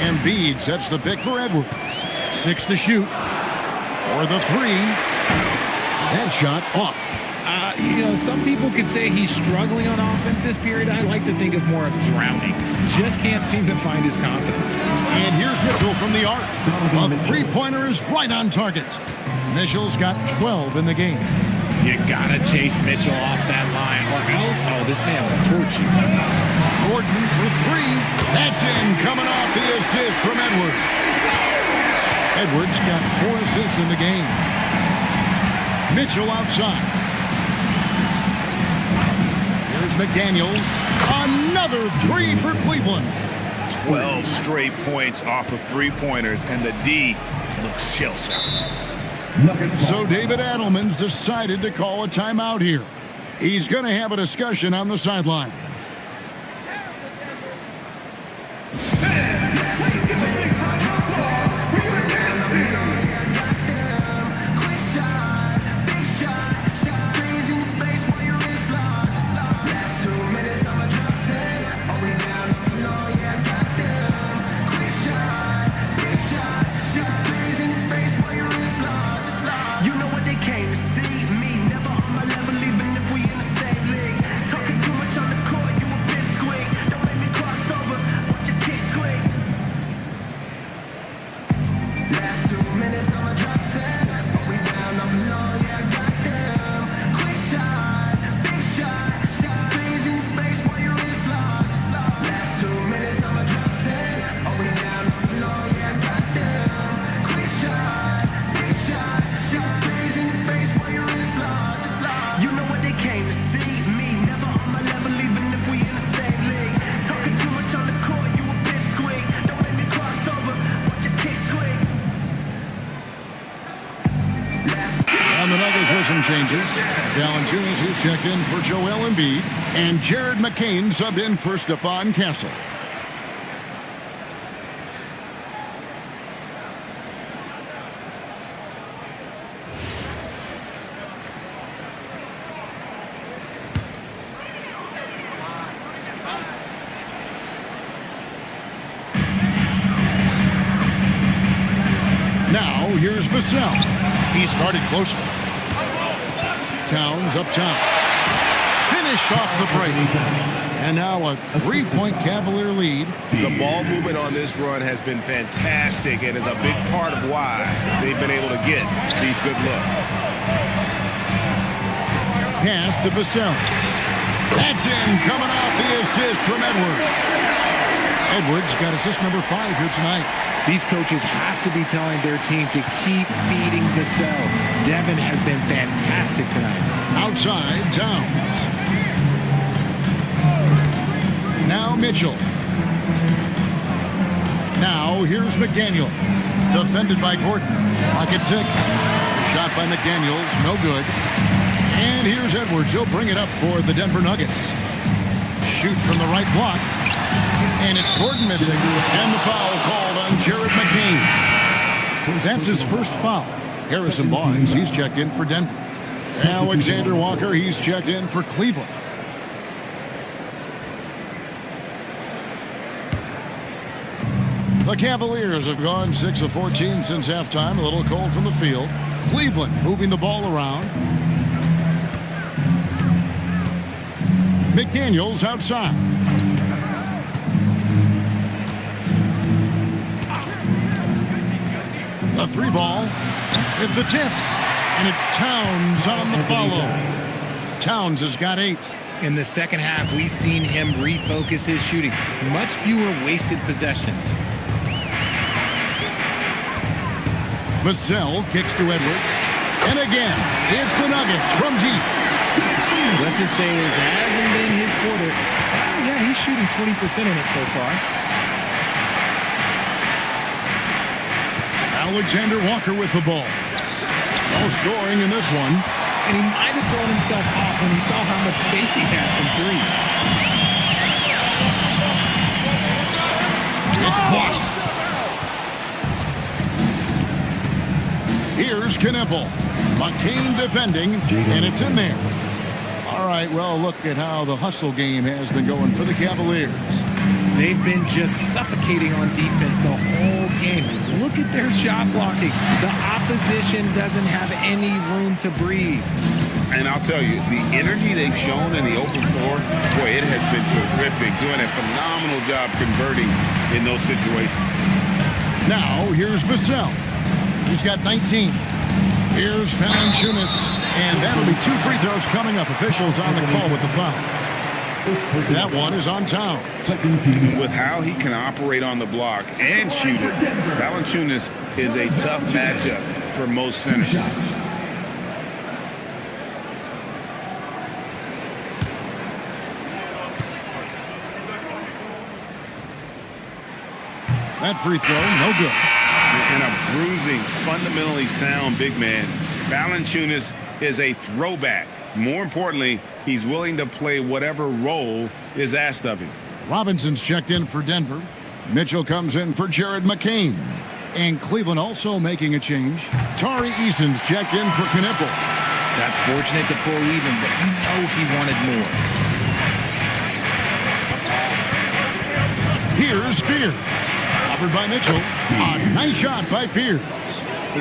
Embiid sets the pick for Edwards. 6 to shoot. For the 3. Headshot off. You know, some people could say he's struggling on offense this period. I like to think of more of drowning. Just can't seem to find his confidence. And here's Mitchell from the arc. A three-pointer is right on target. Mitchell's got 12 in the game. You gotta chase Mitchell off that line, or else, oh, this man will torch you. Gordon for 3. That's in, coming off the assist from Edwards. Edwards got 4 assists in the game. Mitchell outside. Here's McDaniels. Another 3 for Cleveland. 12 straight points off of three-pointers, and the D looks shell-shocked. So David Adelman's decided to call a timeout here. He's going to have a discussion on the sideline. Changes. Valanciunas is checked in for Joel Embiid, and Jared McCain subbed in for Stephon Castle. Now here's Vassell. He started closer. Towns up top. Finished off the break. And now a 3-point Cavalier lead. The ball movement on this run has been fantastic and is a big part of why they've been able to get these good looks. Pass to Vassell. That's in, coming off the assist from Edwards. Edwards got assist number 5 here tonight. These coaches have to be telling their team to keep feeding Vassell. Devin has been fantastic tonight. Outside, Towns. Now Mitchell. Now here's McDaniels. Defended by Gordon. Clock at 6. Shot by McDaniels. No good. And here's Edwards. He'll bring it up for the Denver Nuggets. Shoots from the right block. And it's Gordon missing. And the foul called on Jared McCain. That's his first foul. Harrison Barnes, he's checked in for Denver. Alexander Walker, he's checked in for Cleveland. The Cavaliers have gone 6 of 14 since halftime. A little cold from the field. Cleveland moving the ball around. McDaniels outside. The 3 ball at the tip. And it's Towns on the follow. Towns has got 8. In the second half, we've seen him refocus his shooting. Much fewer wasted possessions. Vassell kicks to Edwards. And again, it's the Nuggets from deep. Let's just say this hasn't been his quarter. Yeah, he's shooting 20% in it so far. Alexander Walker with the ball. No scoring in this one. And he might have thrown himself off when he saw how much space he had from 3. It's blocked. Here's Knippel. McCain defending, and it's in there. All right, well, look at how the hustle game has been going for the Cavaliers. They've been just suffocating on defense the whole game. Look at their shot blocking. The opposition doesn't have any room to breathe. And I'll tell you, the energy they've shown in the open floor, boy, it has been terrific. Doing a phenomenal job converting in those situations. Now, here's Vassell. He's got 19. Here's Valanciunas, and that'll be 2 free throws coming up. Officials on the call with the foul. That one is on Towns. With how he can operate on the block and shoot it, Valanciunas is a tough matchup for most centers. That free throw, no good. And a bruising, fundamentally sound big man. Valanciunas is a throwback. More importantly, he's willing to play whatever role is asked of him. Robinson's checked in for Denver. Mitchell comes in for Jared McCain. And Cleveland also making a change. Tari Eason's checked in for Knippel. That's fortunate to pull even, but you know he wanted more. Here's Fears. Covered by Mitchell. A nice shot by Fears.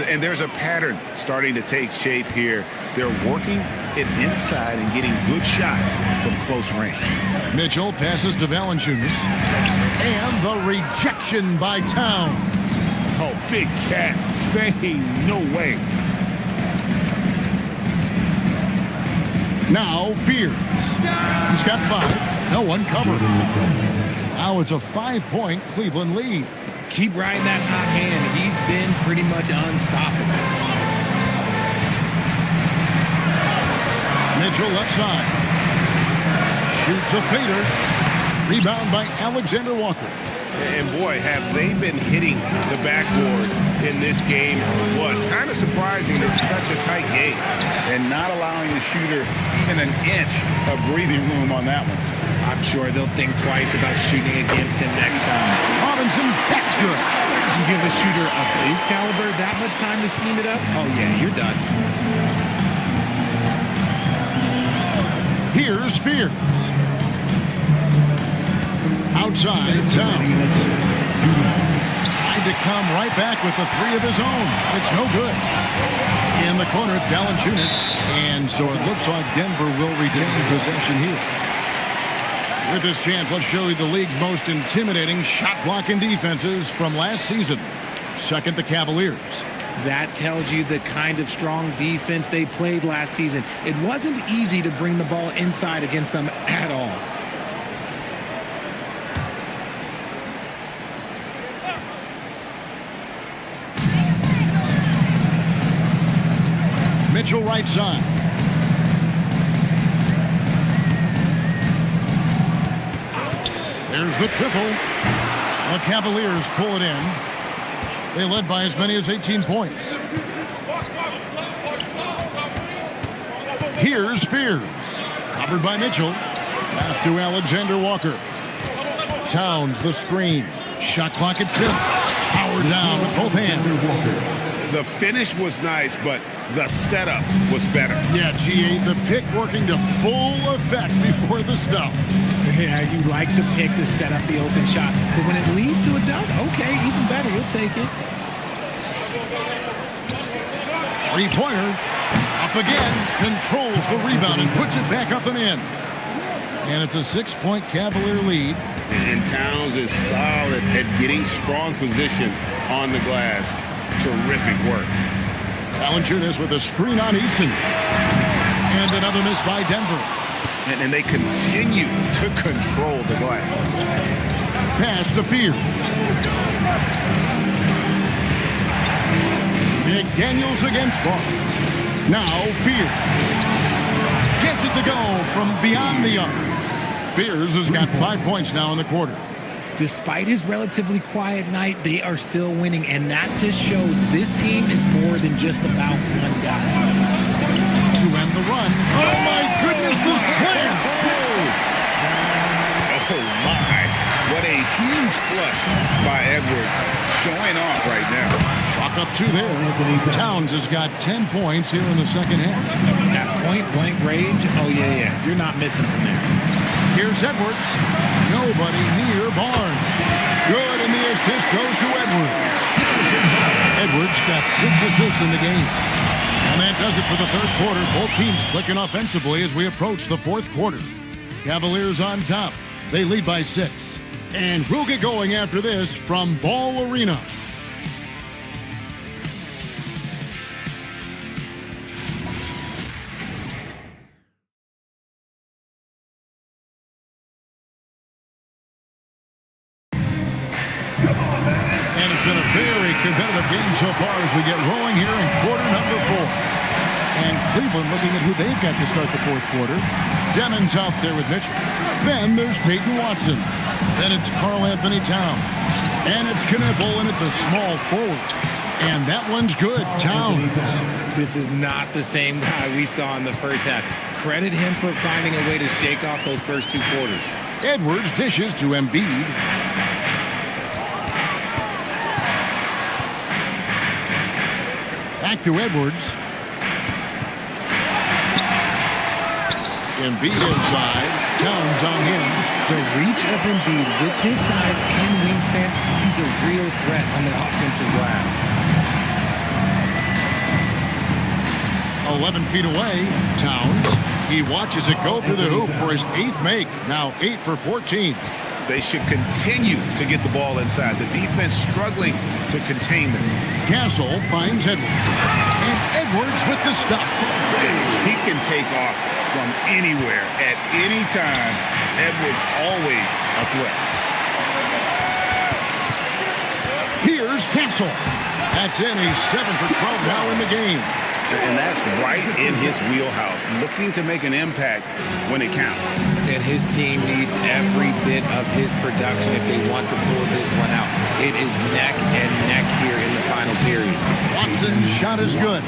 And there's a pattern starting to take shape here. They're working it inside and getting good shots from close range. Mitchell passes to Valanciunas. And the rejection by Towns. Oh, big cat saying no way. Now Fears. He's got 5. No one covered. Now it's a 5-point Cleveland lead. Keep riding that hot hand. He's been pretty much unstoppable. Mitchell left side. Shoots a fader. Rebound by Alexander Walker. And boy, have they been hitting the backboard in this game. What? Kind of surprising it's such a tight game. And not allowing the shooter even an inch of breathing room on that one. I'm sure they'll think twice about shooting against him next time. Robinson, that's good. You give a shooter of his caliber that much time to seam it up? Oh, yeah, you're done. Here's Fears. Outside, Towns. Trying to come right back with the 3 of his own. It's no good. In the corner, it's Valanciunas. And so it looks like Denver will retain possession here. With this chance, let's show you the league's most intimidating shot-blocking defenses from last season. Second, the Cavaliers. That tells you the kind of strong defense they played last season. It wasn't easy to bring the ball inside against them at all. Mitchell right side. There's the triple. The Cavaliers pull it in. They led by as many as 18 points. Here's Fears. Covered by Mitchell. Pass to Alexander Walker. Towns the screen. Shot clock at 6. Power down with both hands. The finish was nice, but the setup was better. Yeah, G8, the pick working to full effect before the stuff. Yeah, you like the pick to set up the open shot. But when it leads to a dunk, okay, even better. You'll take it. Three-pointer. Up again. Controls the rebound and puts it back up and in. And it's a 6-point Cavalier lead. And Towns is solid at getting strong position on the glass. Terrific work. Valanciunas with a screen on Eason. And another miss by Denver. And they continue to control the glass. Pass to Fear. McDaniels against Barnes. Now Fear. Gets it to go from beyond the arc. Fears has got 5 points now in the quarter. Despite his relatively quiet night, they are still winning, and that just shows this team is more than just about one guy. To end the run. Oh my goodness, the slam! Oh my, what a huge flush by Edwards, showing off right now. Chalk up 2 there. Towns has got 10 points here in the second half. That point-blank range, oh yeah, you're not missing from there. Here's Edwards. Nobody near Barnes. Good, and the assist goes to Edwards. Edwards got 6 assists in the game. And that does it for the third quarter. Both teams clicking offensively as we approach the fourth quarter. Cavaliers on top. They lead by 6. And we'll get going after this from Ball Arena. And it's been a very competitive game so far as we get rolling here in quarter number 4. And Cleveland looking at who they've got to start the fourth quarter. Demon's out there with Mitchell. Then there's Peyton Watson. Then it's Karl Anthony Towns. And it's Knippel in at the small forward. And that one's good, Towns. This is not the same guy we saw in the first half. Credit him for finding a way to shake off those first 2 quarters. Edwards dishes to Embiid. Back to Edwards. Embiid inside. Towns on him. The reach of Embiid with his size and wingspan, he's a real threat on the offensive glass. 11 feet away. Towns. He watches it go through the hoop for his 8th make. Now 8 for 14. They should continue to get the ball inside. The defense struggling to contain them. Castle finds Edwards. And Edwards with the stuff. He can take off from anywhere at any time. Edwards always a threat. Here's Castle. That's in. He's 7 for 12 now in the game. And that's right in his wheelhouse, looking to make an impact when it counts. And his team needs every bit of his production if they want to pull this one out. It is neck and neck here in the final period. Watson's shot is good.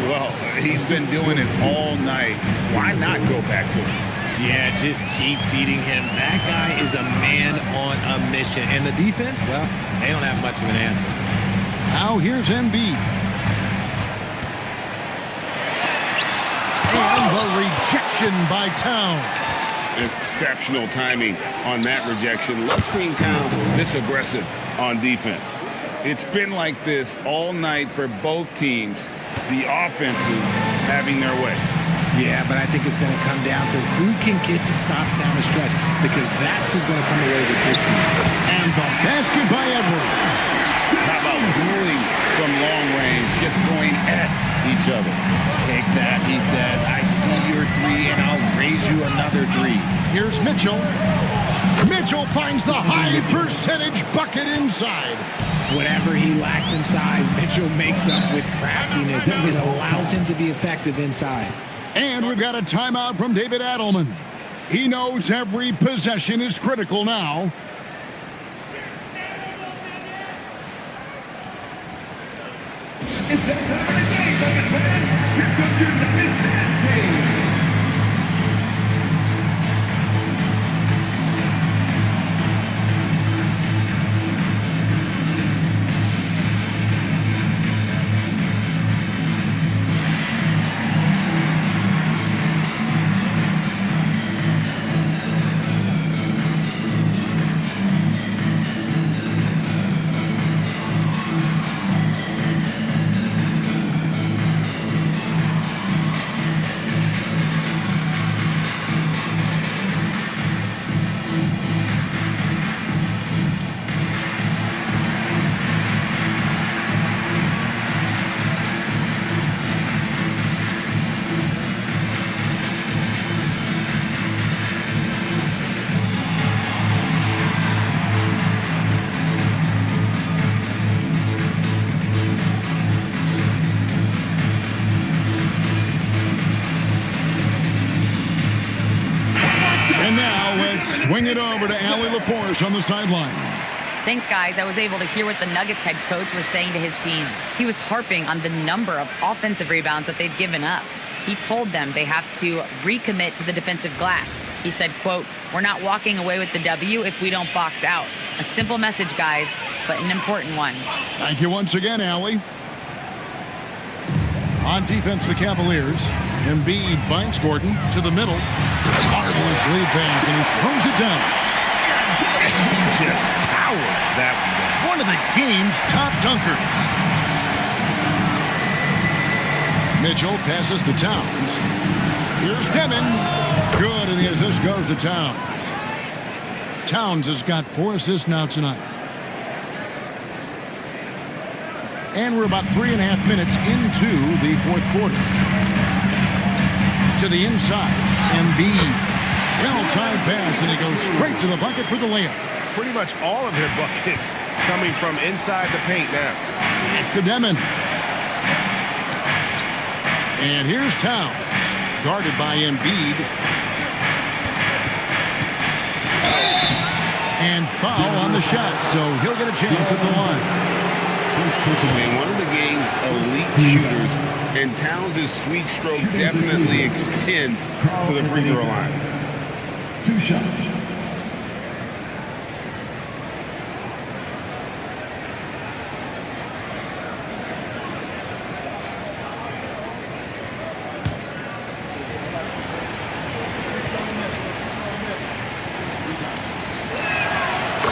Well, he's been doing it all night. Why not go back to him? Yeah, just keep feeding him. That guy is a man on a mission. And the defense, well, they don't have much of an answer. Now here's Embiid. And the rejection by Towns. Exceptional timing on that rejection. Love seeing Towns this aggressive on defense. It's been like this all night for both teams. The offenses having their way. Yeah, but I think it's going to come down to who can get the stops down the stretch, because that's who's going to come away with this one. And the basket by Edwards. How about dueling from long range, just going at each other? Take that, he says. I see your 3, and I'll raise you another 3. Here's Mitchell. Mitchell finds the high percentage bucket inside. Whatever he lacks in size, Mitchell makes up with craftiness. It allows him to be effective inside. And we've got a timeout from David Adelman. He knows every possession is critical now. It's that time of the game, Nuggets fans. Here comes your Nuggets dance team. And now let's swing it over to Allie LaForce on the sideline. Thanks, guys. I was able to hear what the Nuggets head coach was saying to his team. He was harping on the number of offensive rebounds that they'd given up. He told them they have to recommit to the defensive glass. He said, quote, "We're not walking away with the W if we don't box out." A simple message, guys, but an important one. Thank you once again, Allie. On defense, the Cavaliers. Embiid finds Gordon to the middle. Marvelous lead pass, and he throws it down. He just powered that one down. One of the game's top dunkers. Mitchell passes to Towns. Here's Devin. Good, and the assist goes to Towns. Towns has got 4 assists now tonight. And we're about 3.5 minutes into the fourth quarter. To the inside, Embiid. Well-timed pass, and he goes straight to the bucket for the layup. Pretty much all of their buckets coming from inside the paint now. It's to Demon. And here's Towns, guarded by Embiid. And foul on the shot, so he'll get a chance at the line. And one of the game's elite shooters, and Towns' sweet stroke definitely extends to the free throw line. 2 shots.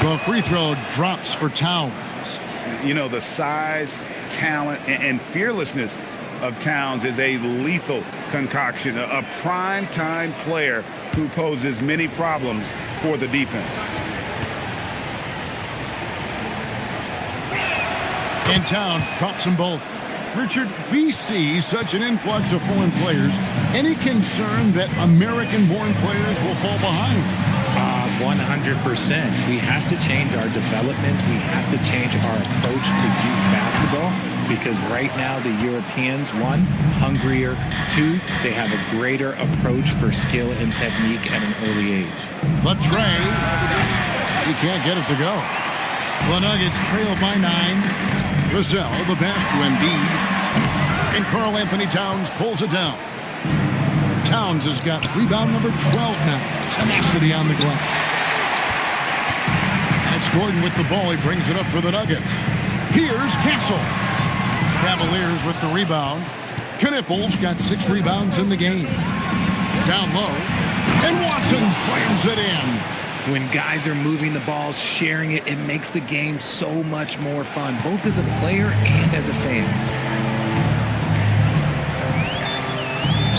The free throw drops for Towns. You know, the size, talent, and fearlessness of Towns is a lethal concoction, a prime-time player who poses many problems for the defense. And Towns drops them both. Richard, we see such an influx of foreign players. Any concern that American-born players will fall behind? 100%. We have to change our development. We have to change our approach to youth basketball because right now the Europeans, 1, hungrier, 2, they have a greater approach for skill and technique at an early age. The tray. He can't get it to go. The Nuggets trail by 9. Vassell, the pass to Embiid. And Karl Anthony Towns pulls it down. Towns has got rebound number 12 now. Tenacity on the glass. And it's Gordon with the ball. He brings it up for the Nuggets. Here's Castle. Cavaliers with the rebound. Knipples got 6 rebounds in the game. Down low. And Watson slams it in. When guys are moving the ball, sharing it, it makes the game so much more fun, both as a player and as a fan.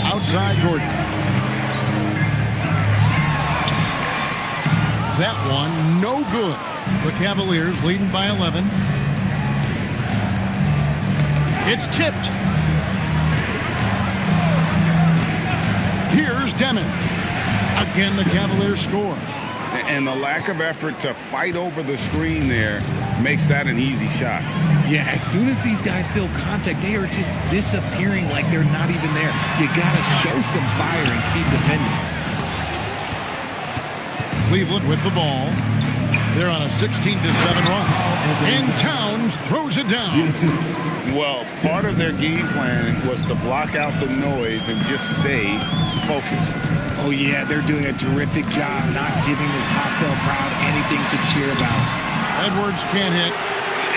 Outside Gordon. That one, no good. The Cavaliers leading by 11. It's tipped. Here's Demon. Again, the Cavaliers score. And the lack of effort to fight over the screen there makes that an easy shot. Yeah, as soon as these guys feel contact, they are just disappearing like they're not even there. You got to show some fire and keep defending. Cleveland with the ball. They're on a 16-7 run. And Towns throws it down. Well, part of their game plan was to block out the noise and just stay focused. Oh, yeah, they're doing a terrific job not giving this hostile crowd anything to cheer about. Edwards can't hit.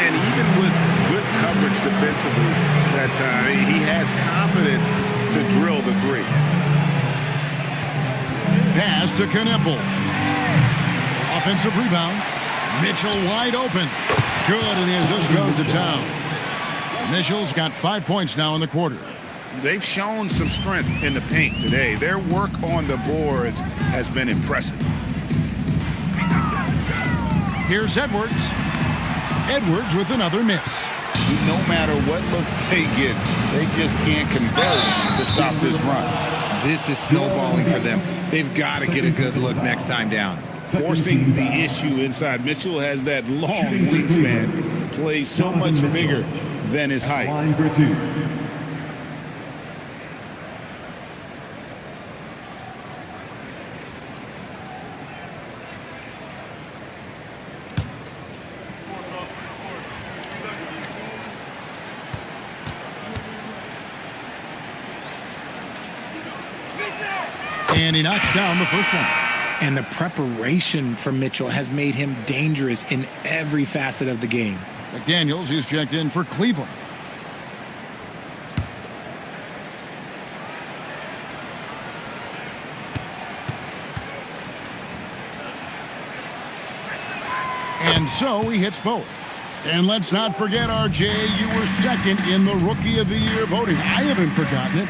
And even with good coverage defensively that time, he has confidence to drill the three. Pass to Knippel. Offensive rebound. Mitchell wide open. Good, and the assist goes to Towns. Mitchell's got 5 points now in the quarter. They've shown some strength in the paint today. Their work on the boards has been impressive. Here's Edwards. Edwards with another miss. No matter what looks they get, they just can't convert to stop this run. This is snowballing for them. They've got to get a good look next time down. Forcing the issue inside. Mitchell has that long wingspan, plays so much bigger than his height. Line for two. And he knocks down the first one. And the preparation from Mitchell has made him dangerous in every facet of the game. McDaniels is checked in for Cleveland. And so he hits both. And let's not forget, RJ, you were second in the Rookie of the Year voting. I haven't forgotten it.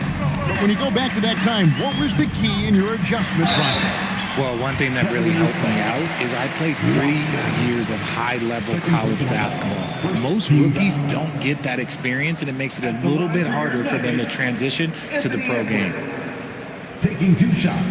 But when you go back to that time, what was the key in your adjustment process? Well, one thing that really helped me out is I played 3 years of high-level college basketball. Most rookies don't get that experience, and it makes it a little bit harder for them to transition to the pro game. Taking 2 shots.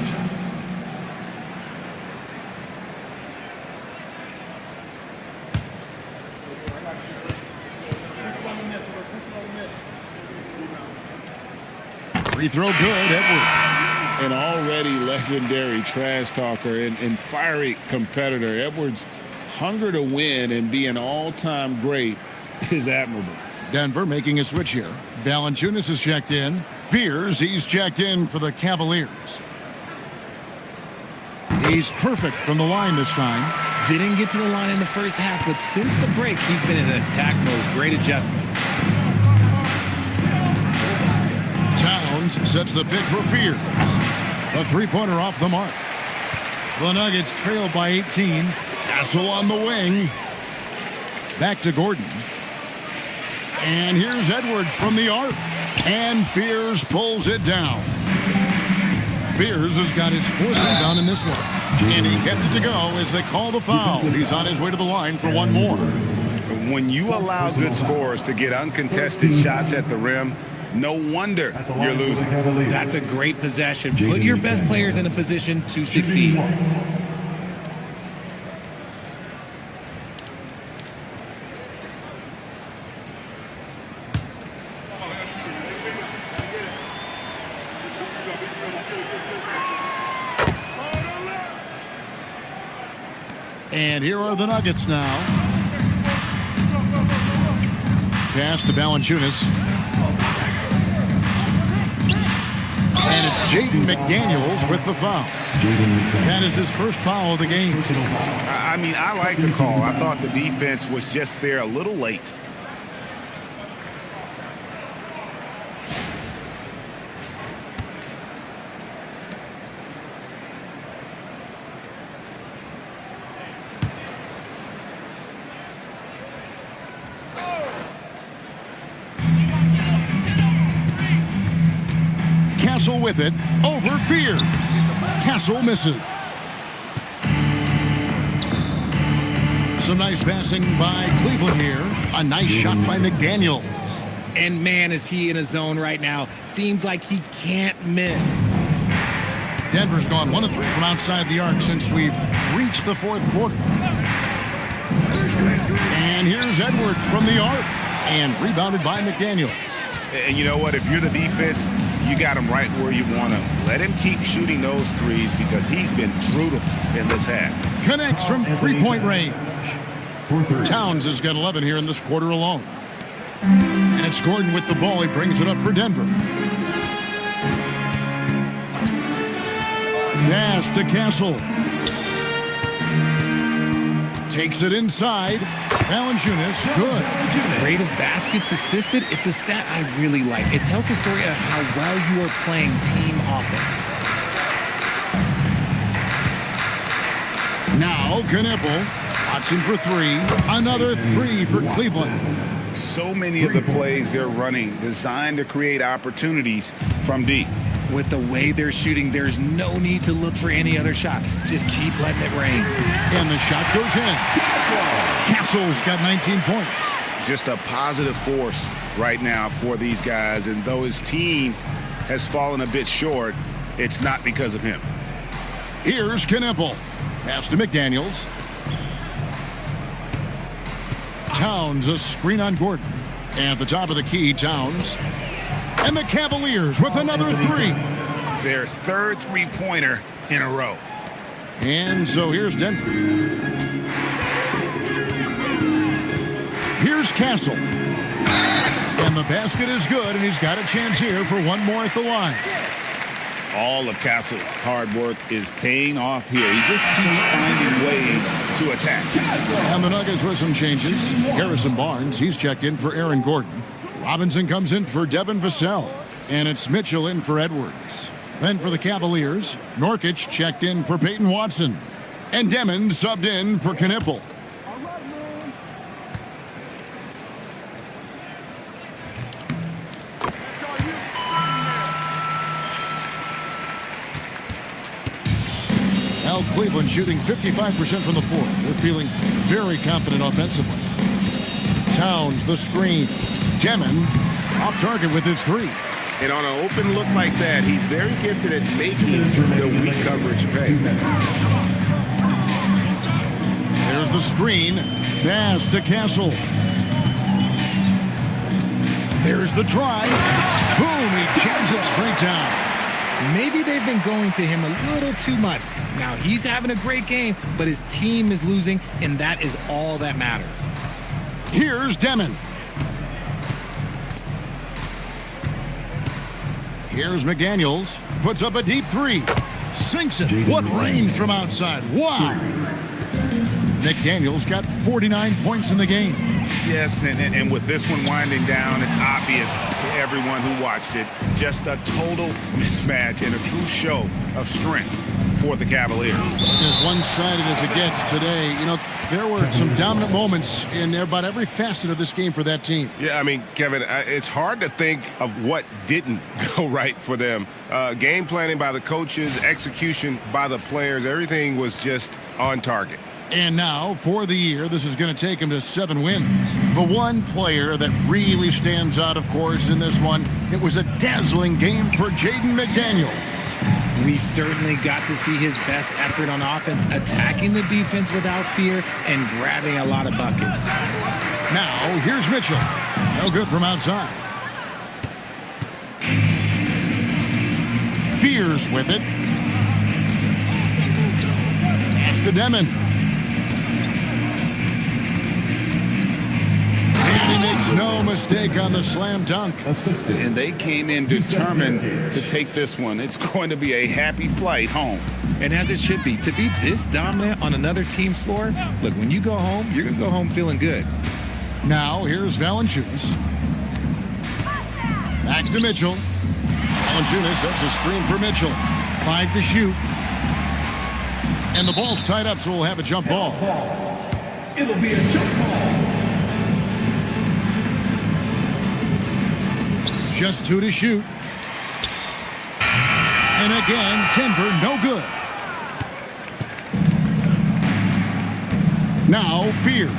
Free throw good, Edwards. An already legendary trash talker and fiery competitor. Edwards' hunger to win and be an all-time great is admirable. Denver making a switch here. Valanciunas is checked in. Fears he's checked in for the Cavaliers. He's perfect from the line this time. Didn't get to the line in the first half, but since the break, he's been in attack mode. Great adjustment. Towns sets the pick for Fears. A three-pointer off the mark. The Nuggets trail by 18. Castle on the wing. Back to Gordon. And here's Edwards from the arc. And Fears pulls it down. Fears has got his 4th rebound in this one. And he gets it to go as they call the foul. He's on his way to the line for one more. When you allow good scorers to get uncontested shots at the rim, no wonder you're losing. That's a great possession. Put your best players in a position to succeed. And here are the Nuggets now. Pass to Valanciunas. And it's Jaden McDaniels with the foul. That is his first foul of the game. I mean, I like the call. I thought the defense was just there a little late. Castle with it over Fears. Castle misses. Some nice passing by Cleveland here. A nice shot by McDaniels. And man, is he in a zone right now. Seems like he can't miss. Denver's gone 1 of 3 from outside the arc since we've reached the fourth quarter. And here's Edwards from the arc. And rebounded by McDaniels. And you know what? If you're the defense, you got him right where you want him. Let him keep shooting those threes because he's been brutal in this half. Connects from three-point range. Towns has got 11 here in this quarter alone. And it's Gordon with the ball. He brings it up for Denver. Pass to Castle. Takes it inside. Valanciunas, good. Rate of baskets assisted, it's a stat I really like. It tells the story of how well you are playing team offense. Now Knippel. Watson for 3. Another 3 for Cleveland. So many of the plays they're running designed to create opportunities from deep. With the way they're shooting, there's no need to look for any other shot. Just keep letting it rain. And the shot goes in. Castle's got 19 points. Just a positive force right now for these guys. And though his team has fallen a bit short, it's not because of him. Here's Knippel. Pass to McDaniels. Towns, a screen on Gordon. At the top of the key, Towns. And the Cavaliers with another 3. Their third three-pointer in a row. And so here's Denver. Here's Castle. And the basket is good, and he's got a chance here for one more at the line. All of Castle's hard work is paying off here. He just keeps finding ways to attack. And the Nuggets with some changes. Harrison Barnes, he's checked in for Aaron Gordon. Robinson comes in for Devin Vassell. And it's Mitchell in for Edwards. Then for the Cavaliers, Nurkic checked in for Peyton Watson. And Demon subbed in for Knippel. Now Cleveland shooting 55% from the floor. They're feeling very confident offensively. Towns, the screen. Demon off target with his 3. And on an open look like that, he's very gifted at making the weak coverage pay. There's the screen. Pass to Castle. There's the drive. Boom, he jams it straight down. Maybe they've been going to him a little too much. Now he's having a great game, but his team is losing, and that is all that matters. Here's Demon. Here's McDaniels. Puts up a deep 3. Sinks it. What range from outside. Wow. McDaniels got 49 points in the game. Yes, and with this one winding down, it's obvious to everyone who watched it. Just a total mismatch and a true show of strength for the Cavaliers. As one-sided as it gets today, you know, there were some dominant moments in about every facet of this game for that team. Yeah, I mean, Kevin, it's hard to think of what didn't go right for them. Game planning by the coaches, execution by the players, everything was just on target. And now, for the year, this is going to take him to 7 wins. The one player that really stands out, of course, in this one, it was a dazzling game for Jaden McDaniels. We certainly got to see his best effort on offense, attacking the defense without fear and grabbing a lot of buckets. Now, here's Mitchell. No good from outside. Fears with it. Pass to Demon. And he makes no mistake on the slam dunk. And they came in determined to take this one. It's going to be a happy flight home. And as it should be, to be this dominant on another team's floor, look, when you go home, you're going to go home feeling good. Now, here's Valanciunas. Back to Mitchell. Valanciunas sets a screen for Mitchell. 5 to shoot. And the ball's tied up, so we'll have a jump ball. It'll be a jump ball. Just 2 to shoot. And again, Denver no good. Now, Fears.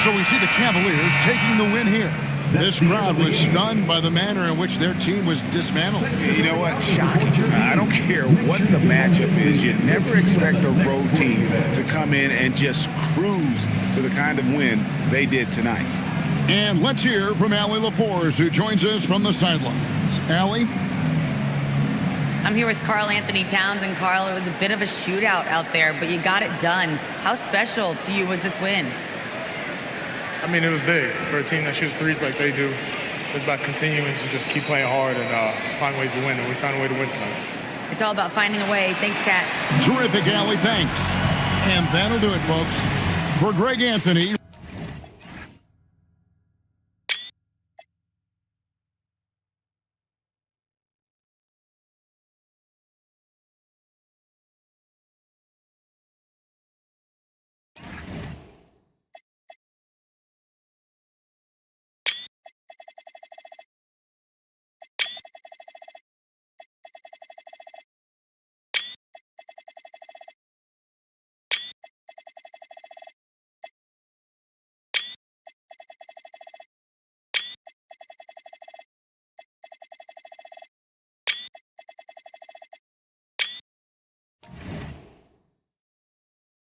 So we see the Cavaliers taking the win here. This crowd was stunned by the manner in which their team was dismantled. You know what? Shocking. I don't care what the matchup is. You never expect a road team to come in and just cruise to the kind of win they did tonight. And let's hear from Allie LaForce, who joins us from the sidelines. Allie? I'm here with Karl Anthony Towns, and Karl, it was a bit of a shootout out there, but you got it done. How special to you was this win? I mean, it was big. For a team that shoots threes like they do, it's about continuing to just keep playing hard and find ways to win, and we found a way to win tonight. It's all about finding a way. Thanks, Kat. Terrific, Allie. Thanks. And that'll do it, folks. For Greg Anthony.